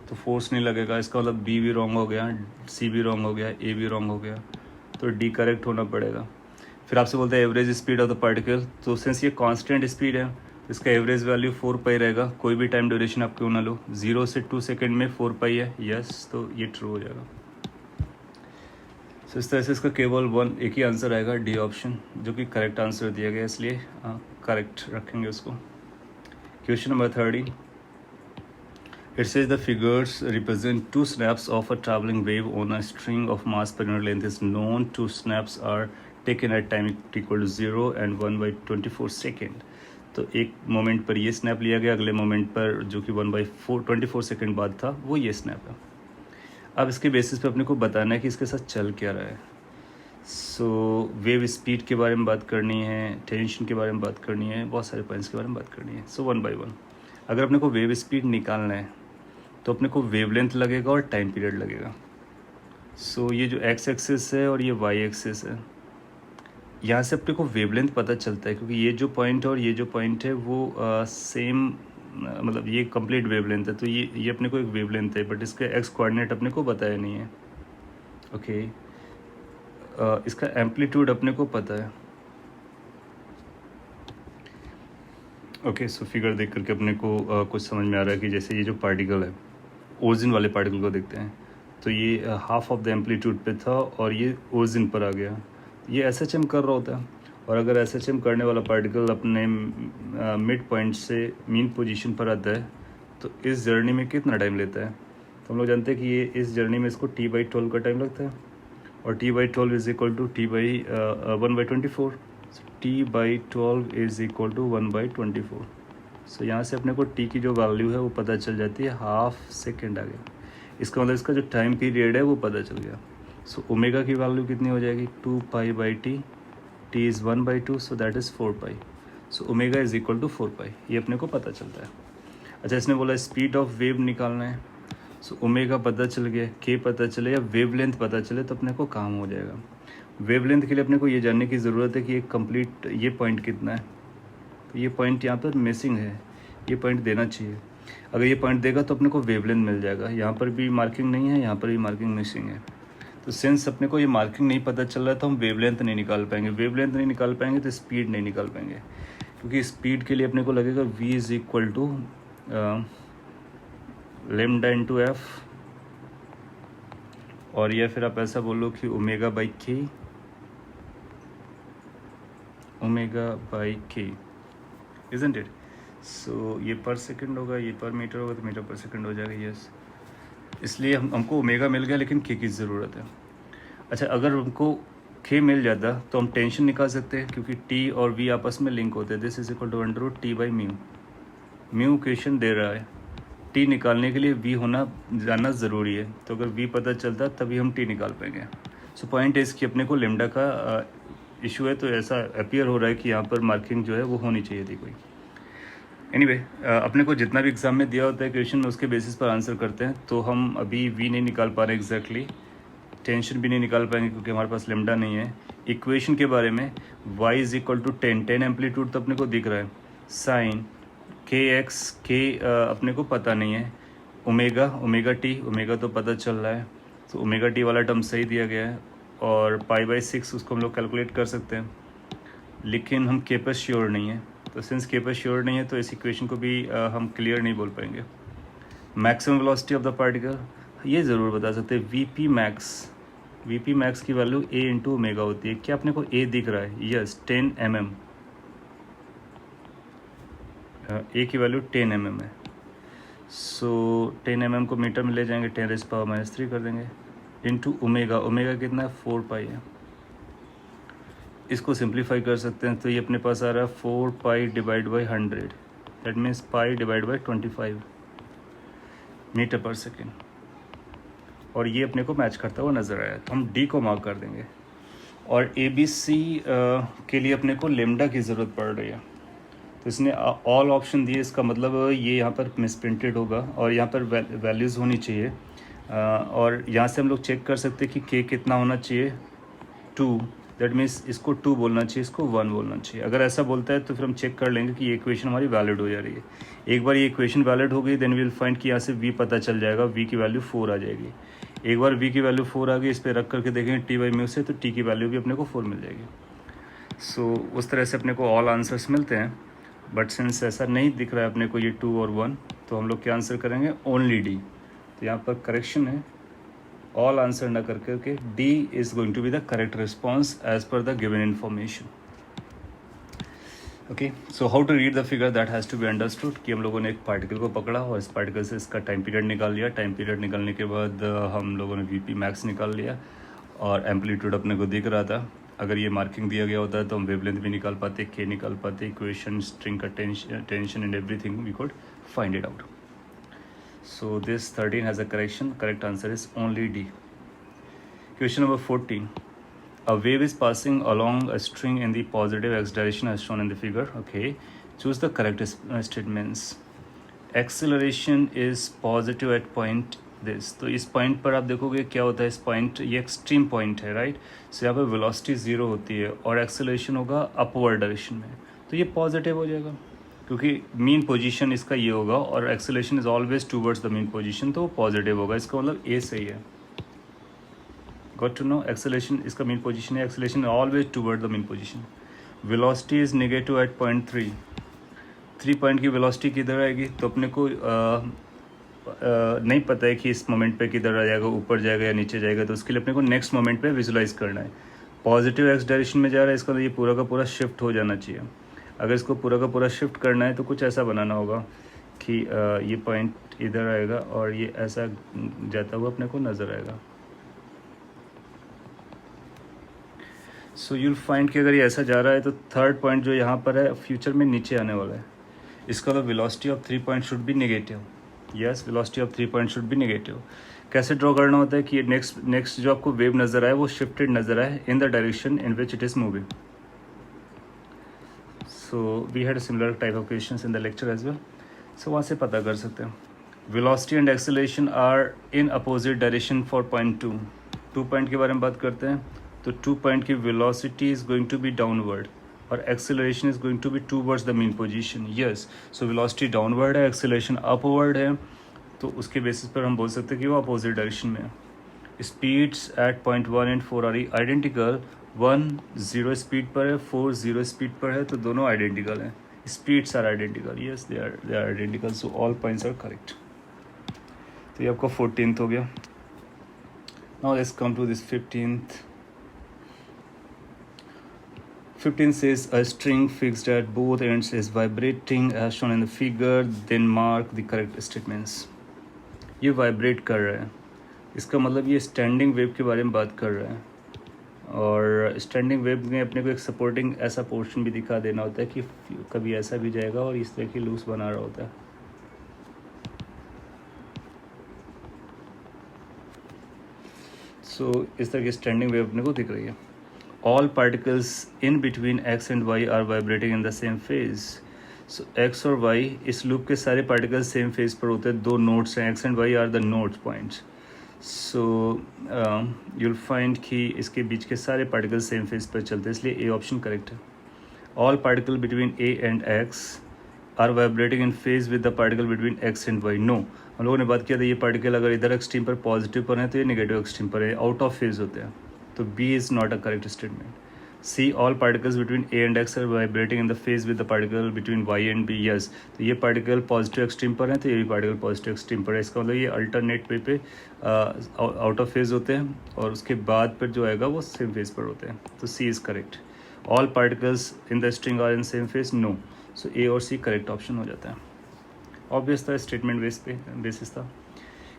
तो फोर्स नहीं लगेगा। इसका मतलब बी भी रॉन्ग हो गया, सी भी रॉन्ग हो गया, ए भी रॉन्ग हो गया, तो डी करेक्ट होना पड़ेगा। फिर आपसे बोलते हैं average speed of the particle, तो सिंस ये कांस्टेंट स्पीड है इसका एवरेज वैल्यू 4 पाई रहेगा, कोई भी टाइम ड्यूरेशन आप क्यों ना लो, 0 से 2 सेकेंड में 4 पाई है, यस, तो ये ट्रू हो जाएगा। तो इस तरह से इसका केवल एक ही आंसर आएगा, डी ऑप्शन, जो कि करेक्ट आंसर दिया गया, इसलिए करेक्ट रखेंगे उसको। Question number 30, it says the figures represent two snaps of a traveling wave on a string of mass per unit length is known. Two snaps are taken at time equal to 0 and 1/24 second. तो एक moment पर ये snap लिया गया, अगले moment पर जो कि 1/24 सेकेंड बाद था, वो ये स्नैप है। अब इसके बेसिस पे अपने को बताना है कि इसके साथ चल क्या रहा है। सो वेव स्पीड के बारे में बात करनी है, टेंशन के बारे में बात करनी है, बहुत सारे पॉइंट्स के बारे में बात करनी है। सो 1 बाय 1 अगर अपने को वेव स्पीड निकालना है तो अपने को वेवलेंथ लगेगा और टाइम पीरियड लगेगा। सो ये जो एक्स एक्सिस है और ये वाई एक्सिस है, यहाँ से अपने को वेवलेंथ पता चलता है, क्योंकि ये जो पॉइंट है और ये जो पॉइंट है वो सेम, मतलब ये कंप्लीट वेवलेंथ है, तो ये अपने को एक वेवलेंथ है, बट इसका एक्स कोऑर्डिनेट अपने को बताया नहीं है। ओके, इसका एम्पलीट्यूड अपने को पता है। ओके, सो फिगर देख करके अपने को कुछ समझ में आ रहा है कि जैसे ये जो पार्टिकल है, ओरिजिन वाले पार्टिकल को देखते हैं, तो ये हाफ ऑफ द एम्पलीट्यूड पे था और ये ओरिजिन पर आ गया, ये SHM कर रहा होता है। और अगर SHM करने वाला पार्टिकल अपने मिड पॉइंट से मीन पोजीशन पर आता है तो इस जर्नी में कितना टाइम लेता है, तो हम लोग जानते हैं कि ये इस जर्नी में इसको T/12 का टाइम लगता है, और T/12 is equal to T/1/24, T/12 is equal to 1/24। So यहाँ से अपने को T की जो वैल्यू है वो पता चल जाती है, हाफ सेकेंड आ गया, इसका मतलब इसका जो टाइम पीरियड है वो पता चल गया। सो ओमेगा की वैल्यू कितनी हो जाएगी, 2π/T, T is 1/2, so that is 4π। So omega is equal to 4π, ये अपने को पता चलता है। अच्छा, इसने बोला स्पीड ऑफ वेव निकालना है, सो ओमेगा पता चल गया, के पता चले या वेवलेंथ पता चले तो अपने को काम हो जाएगा। वेवलेंथ के लिए अपने को ये जानने की ज़रूरत है कि ये कंप्लीट ये पॉइंट कितना है, तो ये पॉइंट यहाँ पर मिसिंग है, ये पॉइंट देना चाहिए। अगर ये पॉइंट देगा तो अपने को वेवलेंथ मिल जाएगा। यहाँ पर भी मार्किंग नहीं है, यहाँ पर भी मार्किंग मिसिंग है, तो सिंस अपने को ये मार्किंग नहीं पता चल रहा है तो हम वेवलेंथ नहीं निकाल पाएंगे। वेवलेंथ नहीं निकाल पाएंगे तो स्पीड नहीं निकाल पाएंगे, क्योंकि स्पीड के लिए अपने को लगेगा v is equal to lambda into F, और या फिर आप ऐसा बोलो कि ω/k, ω/k, इजंट इट। सो ये पर सेकंड होगा, ये पर मीटर होगा, तो मीटर पर सेकंड हो जाएगा, यस। इसलिए हमको ओमेगा मिल गया, लेकिन के की ज़रूरत है। अच्छा, अगर हमको के मिल जाता तो हम टेंशन निकाल सकते हैं, क्योंकि टी और वी आपस में लिंक होते हैं। This is equal to √T/μ। Mu question दे रहा है, टी निकालने के लिए वी होना जानना ज़रूरी है, तो अगर वी पता चलता तभी हम टी निकाल पाएंगे। सो पॉइंट इज़ कि अपने को लेमडा का इशू है, तो ऐसा अपीयर हो रहा है कि यहाँ पर मार्किंग जो है वो होनी चाहिए थी कोई। एनीवे, अपने को जितना भी एग्जाम में दिया होता है क्वेश्चन, उसके बेसिस पर आंसर करते हैं। तो हम अभी वी नहीं निकाल पा रहे एग्जैक्टली, टेंशन भी नहीं निकाल पाएंगे क्योंकि हमारे पास लेमडा नहीं है। इक्वेशन के बारे में y is equal to 10 amplitude तो अपने को दिख रहा है, साइन kx के अपने को पता नहीं है, ω/t ओमेगा तो पता चल रहा है, तो ω/t वाला टर्म सही दिया गया है, और π/6 उसको हम लोग कैलकुलेट कर सकते हैं, लेकिन हम के पर श्योर नहीं है। तो सिंस के पर श्योर नहीं है तो इस इक्वेशन को भी हम क्लियर नहीं बोल पाएंगे। Maximum velocity of the particle ये ज़रूर बता सकते हैं, वी मैक्स की वैल्यू a इंटू ओमेगा होती है। क्या अपने को a दिख रहा है, यस, 10 mm, a की वैल्यू 10 mm है। सो 10 mm को मीटर में ले जाएंगे, 10⁻³ कर देंगे, इंटू ओमेगा कितना है, 4π है। इसको सिंप्लीफाई कर सकते हैं, तो ये अपने पास आ रहा है 4π/100, that means π/25 metre per second, और ये अपने को मैच करता हुआ नज़र आया, तो हम डी को मार्क कर देंगे। और ABC के लिए अपने को लेमडा की ज़रूरत पड़ रही है, तो इसने ऑल ऑप्शन दिए, इसका मतलब ये यहाँ पर मिसप्रिंटेड होगा और यहाँ पर वैल्यूज़ होनी चाहिए, और यहाँ से हम लोग चेक कर सकते हैं कि के कितना होना चाहिए, 2, दैट मीन्स इसको 2 बोलना चाहिए, इसको 1 बोलना चाहिए। अगर ऐसा बोलता है तो फिर हम चेक कर लेंगे कि ये इक्वेशन हमारी वैलिड हो जा रही है। एक बार ये इक्वेशन वैलिड हो गई, देन वी विल फाइंड कि यहाँ से v पता चल जाएगा, v की वैल्यू 4 आ जाएगी। एक बार v की वैल्यू 4 आ गई, इस पर रख करके देखेंगे T/μ से, तो t की वैल्यू भी अपने को 4 मिल जाएगी। सो उस तरह से अपने को ऑल आंसर्स मिलते हैं, बट सिंस ऐसा नहीं दिख रहा है अपने को ये 2 और 1, तो हम लोग क्या आंसर करेंगे, ओनली डी। तो यहाँ पर करेक्शन है, ऑल आंसर ना कर करके D is going to be the correct response as per the given information. Okay, so how to read the figure, that has to be understood कि हम लोगों ने एक पार्टिकल को पकड़ा और इस पार्टिकल से इसका टाइम पीरियड निकाल लिया। टाइम पीरियड निकालने के बाद हम लोगों ने वीपी मैक्स निकाल लिया और एम्पलीट्यूड अपने को दिख रहा था। अगर ये मार्किंग दिया गया होता है तो हम वेवलेंथ भी निकाल पाते, के निकाल पाते, इक्वेशन, स्ट्रिंग का tension and everything we could find it out. So this 13 has a correction, correct answer is only D. Question number 14. A wave is passing along a string in the positive x direction as shown in the figure. Okay. Choose the correct statements. Acceleration is positive at point this. तो इस point पर आप देखोगे क्या होता है, इस point ये एक्सट्रीम पॉइंट है, राइट। सो यहाँ पर वेलोसिटी 0 होती है और एक्सेलरेशन होगा अपवर्ड डायरेक्शन में, तो ये पॉजिटिव हो जाएगा क्योंकि मीन पोजीशन इसका ये होगा और acceleration is always towards the mean position, तो वो पॉजिटिव होगा। इसका मतलब ए सही है। Got to know, acceleration इसका mean position है, acceleration always toward the mean position. Velocity is negative at point 3. 3 point की velocity किधर आएगी, तो अपने को नहीं पता है कि इस मोमेंट पे किधर आ जाएगा, ऊपर जाएगा या नीचे जाएगा, तो उसके लिए अपने को नेक्स्ट मोमेंट पे विजुलाइज करना है। पॉजिटिव एक्स डायरेक्शन में जा रहा है, इसका ये पूरा का पूरा शिफ्ट हो जाना चाहिए। अगर इसको पूरा का पूरा शिफ्ट करना है तो कुछ ऐसा बनाना होगा कि ये पॉइंट इधर आएगा और ये ऐसा जाता हुआ अपने को नज़र आएगा। सो यूल फाइंड कि अगर ये ऐसा जा रहा है तो थर्ड पॉइंट जो यहाँ पर है फ्यूचर में नीचे आने वाला है। इसका मतलब velocity of 3 point should be negative. Yes, velocity of 3 point should be negative. कैसे ड्रॉ करना होता है कि ये नेक्स्ट जो आपको वेव नज़र आए वो शिफ्टेड नज़र आए in the direction in which it is moving. So we had similar type of questions in the lecture as well, so वहाँ से पता कर सकते हैं। Velocity and acceleration are in opposite direction for point 2 point के बारे में बात करते हैं, तो 2 पॉइंट की velocity is going to be downward और acceleration is going to be towards the mean position. Yes, so velocity downward है, एक्सेलरेशन अपवर्ड है, तो उसके बेसिस पर हम बोल सकते हैं कि वो अपोजिट डायरेक्शन में है। Speeds at point 1 and 4 are identical. 1 0 speed पर है, 4 0 स्पीड पर है, तो दोनों आइडेंटिकल हैं। Speeds are identical. Yes, they are identical, so all points are correct. तो ये आपका 14th हो गया। Now let's come to this 15th. 15 says a string fixed at both ends is vibrating as shown in the figure, then mark the correct statements. ये vibrate कर रहा है, इसका मतलब ये स्टैंडिंग वेव के बारे में बात कर रहा है और स्टैंडिंग वेव में अपने को एक सपोर्टिंग ऐसा पोर्शन भी दिखा देना होता है कि कभी ऐसा भी जाएगा और इस तरह की लूज बना रहा होता है। सो इस तरह की स्टैंडिंग वेव अपने को दिख रही है। All particles in between x and y are vibrating in the same phase. So x और y इस लूप के सारे particles same phase पर होते हैं। 2 nodes हैं, x and y are the node points. So you'll find कि इसके बीच के सारे particles same phase पर चलते हैं, इसलिए A option correct है। All particle between A and x are vibrating in phase with the particle between x and y. No, हम लोगों ने बात किया था ये particle अगर इधर एक्सट्रीम पर पॉजिटिव पर है तो ये नेगेटिव एक्सट्रीम पर है, आउट ऑफ फेज होते हैं, तो B is not a correct statement. C, all particles between A and X are vibrating in the phase with the particle between Y and B. Yes, तो ये particle positive extreme पर है तो ये भी particle पॉजिटिव एक्सट्रीम पर है। इसका मतलब ये अल्टरनेट वे पे आउट ऑफ फेज होते हैं और उसके बाद पर जो आएगा वो सेम फेज पर होते हैं, तो C is correct. All particles in the string are in same phase, no, so A और C करेक्ट ऑप्शन हो जाता है। ऑब्वियस था, स्टेटमेंट बेसिस था।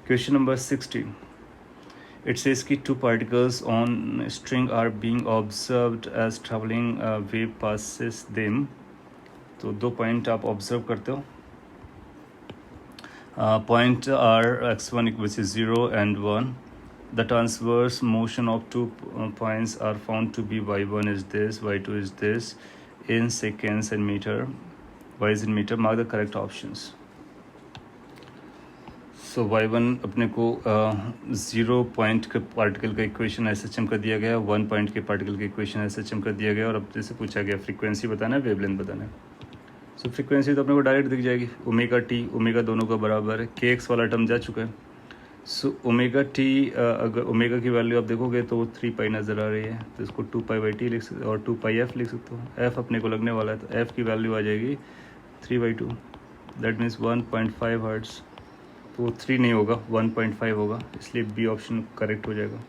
Question number 16. It says कि 2 particles on string are being observed as traveling wave passes them. तो 2 point आप observe करते हो। Point R x1 which is 0 and 1. The transverse motion of 2 points are found to be y1 is this, y2 is this in seconds and meter, y is in meter. Mark the correct options. So y1 अपने को 0 point के particle का equation SHM कर दिया गया, 1 point के particle का equation SHM कर दिया गया और अब जैसे पूछा गया फ्रीक्वेंसी बताना है, वेवलेंथ बताना है। सो फ्रीक्वेंसी तो अपने को डायरेक्ट दिख जाएगी, ओमेगा टी ओमेगा दोनों का बराबर है, kx वाला टर्म जा चुका है। सो ओमेगा टी अगर ओमेगा की वैल्यू आप देखोगे तो वो 3 पाई नज़र आ रही है, तो इसको 2 पाई बाई टी लिख सकते और 2 पाई एफ लिख सकते हो। एफ अपने को लगने वाला है तो एफ की वैल्यू आ जाएगी 3/2, दैट मीन्स 1.5 हर्ट्स। तो 3 नहीं होगा, 1.5 होगा, इसलिए बी ऑप्शन करेक्ट हो जाएगा।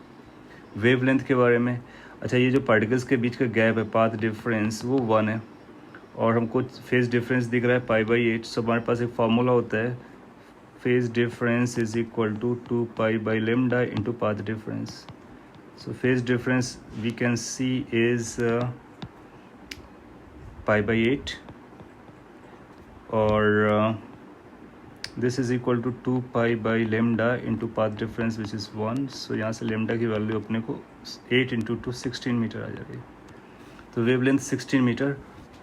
वेवलेंथ के बारे में, अच्छा ये जो पार्टिकल्स के बीच का गैप है, पाथ डिफरेंस, वो 1 है और हमको फेज डिफरेंस दिख रहा है π/8। सो हमारे पास एक फार्मूला होता है, phase difference is equal to 2π/λ into path difference. So phase difference we can see is π/8 और this is equal to 2π/λ into path difference which is 1। सो यहाँ से लेमडा की वैल्यू अपने को 8 इंटू 2 16 मीटर आ जाएगी। तो वेवलेंथ 16 मीटर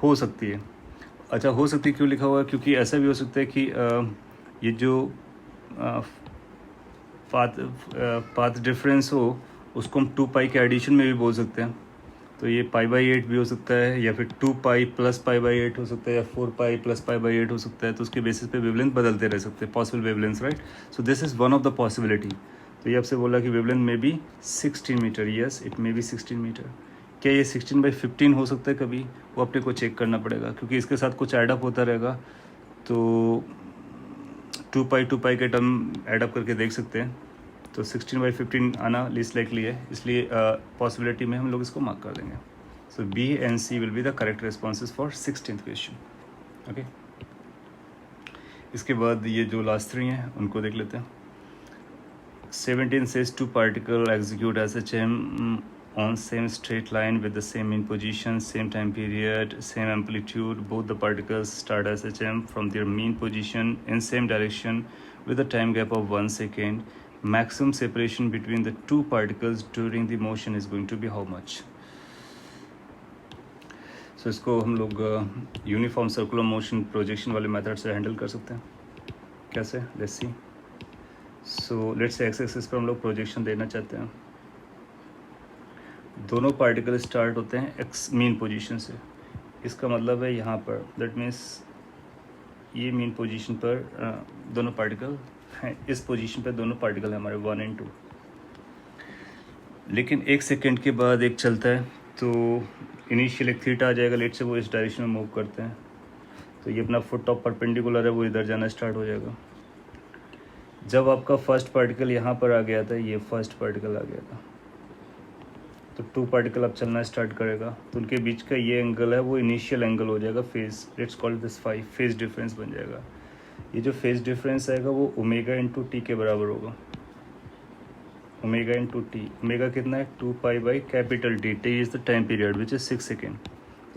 हो सकती है। अच्छा, हो सकती है क्यों लिखा हुआ है? क्योंकि ऐसा भी हो सकता है कि ये जो पाथ डिफरेंस हो उसको हम 2π के एडिशन में भी बोल सकते हैं। तो ये π/8 भी हो सकता है, या फिर 2π प्लस π/8 हो सकता है, या 4π प्लस π/8 हो सकता है। तो उसके बेसिस पे वेवलेंथ बदलते रह सकते हैं, possible wavelength, right. So this is one of the possibility. तो ये आपसे बोला कि वेवलेंथ में भी 16 metre, yes it may be 16 metre. क्या ये 16/15 हो सकता है कभी? वो अपने को चेक करना पड़ेगा, क्योंकि इसके साथ कुछ एडअप होता रहेगा। तो 2π के टर्म एडअप करके देख सकते हैं। तो 16/15 आना लीस्ट लाइकली है, इसलिए पॉसिबिलिटी में हम लोग इसको मार्क कर देंगे। So b and c will be the correct responses for 16th question. Okay, इसके बाद ये जो लास्ट 3 हैं उनको देख लेते हैं। 17 says 2 particles execute SHM on same straight line with the same mean position, same time period, same amplitude. Both the particles start SHM from their mean position in same direction with a time gap of 1 second. Maximum separation between the two particles during the motion is going to be how much? So इसको हम लोग uniform circular motion projection वाले method से handle कर सकते हैं। कैसे? Let's see. So let's say x axis पर हम लोग प्रोजेक्शन देना चाहते हैं। दोनों पार्टिकल स्टार्ट होते हैं एक्स मीन पोजीशन से। इसका मतलब है यहाँ पर, दैट मीन्स ये मीन पोजीशन पर दोनों पार्टिकल हैं, इस पोजीशन पर दोनों पार्टिकल हैं हमारे 1 और 2। लेकिन 1 सेकेंड के बाद एक चलता है, तो इनिशियल एक थीटा आ जाएगा, लेट से वो इस डायरेक्शन में मूव करते हैं। तो ये अपना फुट ऑफ परपेंडिकुलर है, वो इधर जाना स्टार्ट हो जाएगा। जब आपका फर्स्ट पार्टिकल यहाँ पर आ गया था, ये फर्स्ट पार्टिकल आ गया था, तो 2 पार्टिकल अब चलना स्टार्ट करेगा। तो उनके बीच का ये एंगल है वो इनिशियल एंगल हो जाएगा, phase, let's call this phi, phase difference बन जाएगा। ये जो फेज डिफरेंस आएगा वो ओमेगा इंटू टी के बराबर होगा। ओमेगा इंटू टी, ओमेगा कितना है? 2π/T। T is the time period which is 6 second.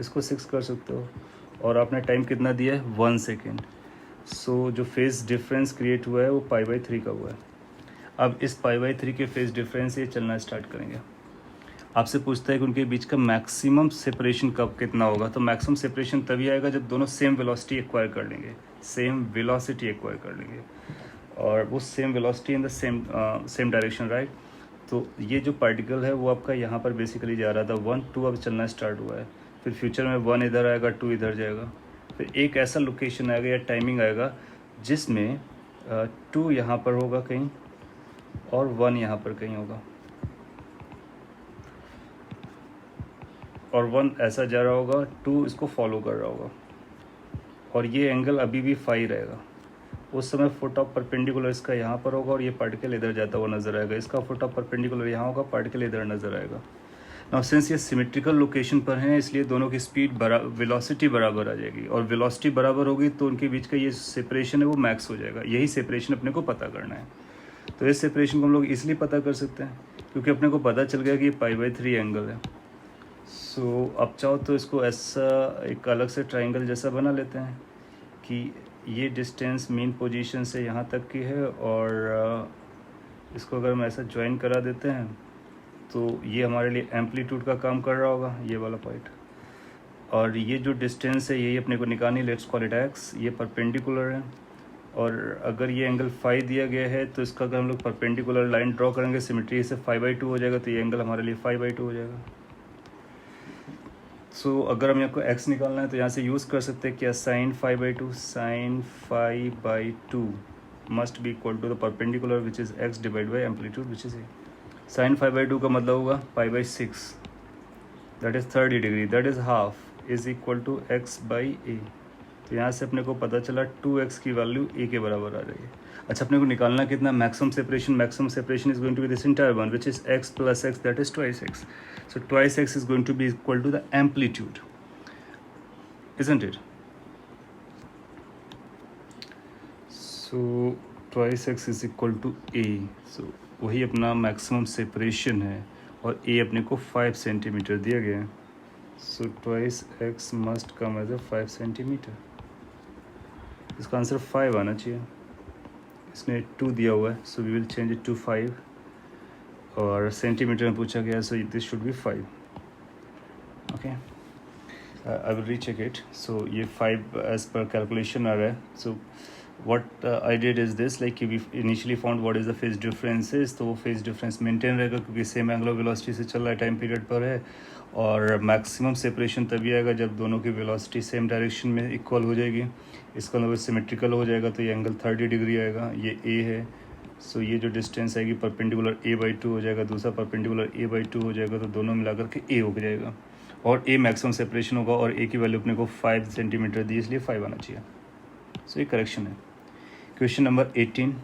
इसको 6 कर सकते हो, और आपने टाइम कितना दिया है? 1 सेकेंड। सो जो फेज डिफरेंस क्रिएट हुआ है वो π/3 का हुआ है। अब इस π/3 के फेज डिफरेंस से चलना स्टार्ट करेंगे। आपसे पूछता है कि उनके बीच का मैक्सिमम सेपरेशन कब कितना होगा। तो मैक्सिमम सेपरेशन तभी आएगा जब दोनों सेम वेलोसिटी एक्वायर कर लेंगे, सेम वेलोसिटी एक्वायर कर लेंगे, और वो same velocity in the same direction, right. तो ये जो पार्टिकल है वो आपका यहाँ पर बेसिकली जा रहा था 1, 2 अब चलना स्टार्ट हुआ है। फिर फ्यूचर में 1 इधर आएगा, 2 इधर जाएगा। फिर एक ऐसा लोकेशन आएगा या टाइमिंग आएगा जिसमें 2 यहाँ पर होगा कहीं और 1 यहाँ पर कहीं होगा, और 1 ऐसा जा रहा होगा, 2 इसको फॉलो कर रहा होगा, और ये एंगल अभी भी फाई रहेगा। उस समय फुट ऑफ परपेंडिकुलर इसका यहाँ पर होगा और ये पार्टिकल इधर जाता हुआ नजर आएगा। इसका फुट ऑफ परपेंडिकुलर यहाँ होगा, पार्टिकल इधर नजर आएगा। नाउ सिंस ये सिमेट्रिकल लोकेशन पर हैं, इसलिए दोनों की स्पीड वेलोसिटी बराबर आ जाएगी, और वेलोसिटी बराबर होगी तो उनके बीच का ये सेपरेशन है वो मैक्स हो जाएगा। यही सेपरेशन अपने को पता करना है। तो इस सेपरेशन को हम लोग इसलिए पता कर सकते हैं क्योंकि अपने को पता चल गया कि ये π/3 एंगल है। सो अब चाहो तो इसको ऐसा एक अलग से ट्राइंगल जैसा बना लेते हैं कि ये डिस्टेंस मीन पोजीशन से यहाँ तक की है, और इसको अगर हम ऐसा ज्वाइन करा देते हैं तो ये हमारे लिए एम्पलीट्यूड का काम कर रहा होगा, ये वाला पॉइंट। और ये जो डिस्टेंस है यही अपने को निकालनी, लेट्स कॉल इट एक्स। ये परपेंडिकुलर है, और अगर ये एंगल फाई दिया गया है तो इसका अगर हम लोग परपेंडिकुलर लाइन ड्रॉ करेंगे सिमेट्री से 5/2 हो जाएगा, तो ये एंगल हमारे लिए 5/2 हो जाएगा। सो अगर हम यहाँ को x निकालना है तो यहाँ से यूज़ कर सकते हैं क्या? sin 5/2, sin 5/2 must be equal to the perpendicular which is x divide by amplitude which is a। sin 5/2 का मतलब होगा π/6, that is 30 degree, that is half, is equal to x/a। तो यहाँ से अपने को पता चला 2x की वैल्यू a के बराबर आ रही है। अच्छा, अपने को निकालना कितना, maximum separation is going to be this entire one which is x plus x, that is twice x. So twice x is going to be equal to the amplitude, isn't it? So twice x is equal to a. So वही अपना maximum separation है और a अपने को 5 centimetre दिया गया है. So twice x must come as a 5 centimetre. इसका आंसर 5 आना चाहिए. इसने 2 दिया हुआ है, so we will change it to 5. और सेंटीमीटर में पूछा गया, so this should be 5. Okay. I will recheck it. So ये 5 as per calculation आ रहा है. So what I did is this, like we initially found what is the phase differences. तो वो phase difference maintain रहेगा क्योंकि same angular velocity से चल रहा है, टाइम पीरियड पर है. और मैक्सिमम सेपरेशन तभी आएगा जब दोनों की वेलोसिटी सेम डायरेक्शन में इक्वल हो जाएगी. इसका मतलब सिमेट्रिकल हो जाएगा, तो ये एंगल 30 डिग्री आएगा. ये a है, सो ये जो डिस्टेंस आएगी परपेंडिकुलर a/2 हो जाएगा, दूसरा परपेंडिकुलर a/2 हो जाएगा, तो दोनों मिलाकर के a हो जाएगा. और a मैक्सिमम सेपरेशन होगा और a की वैल्यू अपने को 5 सेंटीमीटर दी, इसलिए 5 आना चाहिए. सो ये करेक्शन है. Question number 18.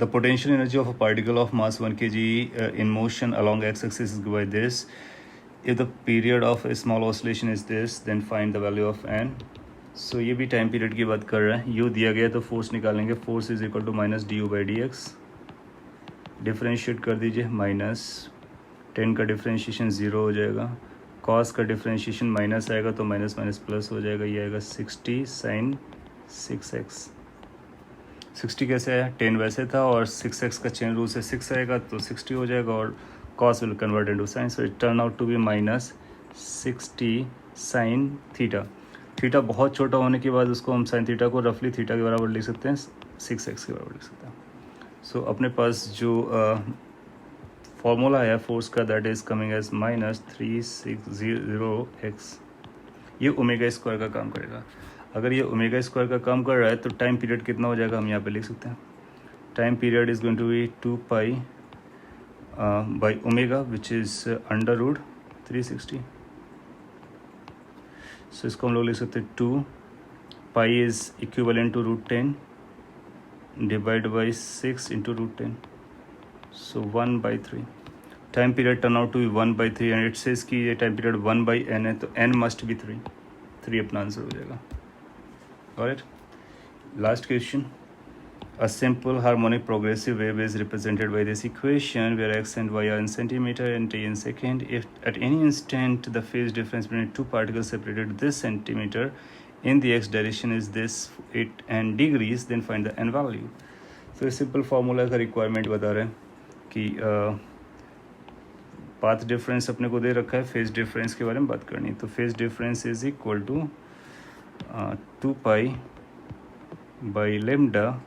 The potential energy of a particle of mass 1 kg in motion along x-axis is given by this. If the period of a small oscillation is this, then find the value of n. So ये भी time period की बात कर रहा है. u दिया गया तो फोर्स निकालेंगे. Force is equal to minus du/dx. Differentiate कर दीजिए. माइनस 10 का डिफ्रेंशिएशन 0 हो जाएगा. कॉस का डिफ्रेंशिएशन माइनस आएगा तो माइनस माइनस प्लस हो जाएगा. ये आएगा 60 साइन 6x. 60 कैसे आया, 10 वैसे था और 6x का चेन रूल से 6 आएगा तो 60 हो जाएगा और cos will convert into sine. So it turn out to be minus 60 sine theta. Theta बहुत छोटा होने के बाद उसको हम साइन थीटा को रफली थीटा के बराबर लिख सकते हैं, 6x के बराबर लिख सकते हैं. सो अपने पास जो फॉर्मूला है फोर्स का, that is coming as minus 360x. ये ओमेगा स्क्वायर का काम करेगा. अगर ये ओमेगा स्क्वायर का काम कर रहा है तो टाइम पीरियड कितना हो जाएगा, हम यहाँ पे लिख सकते हैं. Time period is going to be 2 pi by omega which is under root 360. So इसको हम लोग लिख सकते हैं 2 pi is equivalent to root 10 divide by 6 into root 10. So 1/3. Time period turn out to be 1/3 and it says कि ये time period 1/n है, तो n मस्ट बी 3 अपना आंसर हो जाएगा. Alright, last question. A simple harmonic progressive wave is represented by this equation where x and y are in centimeter and t in second. If at any instant the phase difference between two particles separated this centimeter in the x direction is this 8 n degrees, then find the n value. So a simple formula का requirement बता रहे हैं कि path difference अपने को दे रखा है, phase difference के बारे में बात करनी है. तो phase difference is equal to 2 pi by lambda,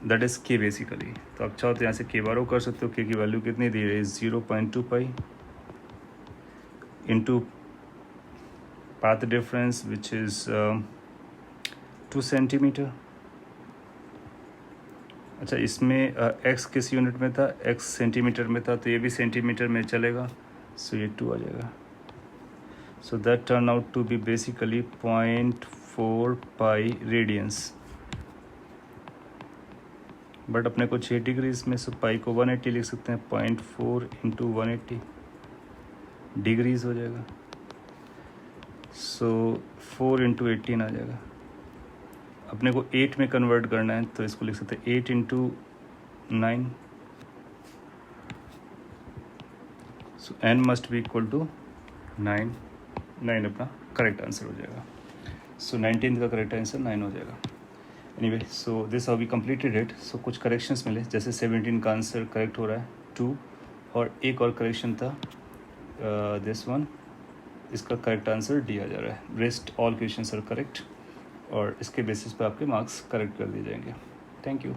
that is k basically. तो आप चाहो तो यहाँ से के बारो कर सकते हो. के की वैल्यू कितनी दी है, 0.2 pi into path difference which is 2 centimetre. अच्छा, इसमें x किस यूनिट में था, x सेंटीमीटर में था, तो ये भी सेंटीमीटर में चलेगा. सो ये 2 आ जाएगा. So that turn out to be basically 0.4 pi radians. But अपने को 6 डिग्री इसमें, सो पाई को 180 लिख सकते हैं. 0.4 इंटू 180 डिग्रीज हो जाएगा. सो 4 इंटू 18 आ जाएगा. अपने को 8 में कन्वर्ट करना है तो इसको लिख सकते हैं 8 into 9. So n must be equal to 9. 9 अपना करेक्ट आंसर हो जाएगा. सो 19 का करेक्ट आंसर 9 हो जाएगा. Anyway, so this how we completed it. So कुछ करेक्शंस मिले, जैसे 17 का आंसर करेक्ट हो रहा है 2, और एक और करेक्शन था दिस वन, इसका करेक्ट आंसर डी आ जा रहा है. Rest all questions are correct और इसके बेसिस पर आपके मार्क्स करेक्ट कर दिए जाएंगे. Thank you.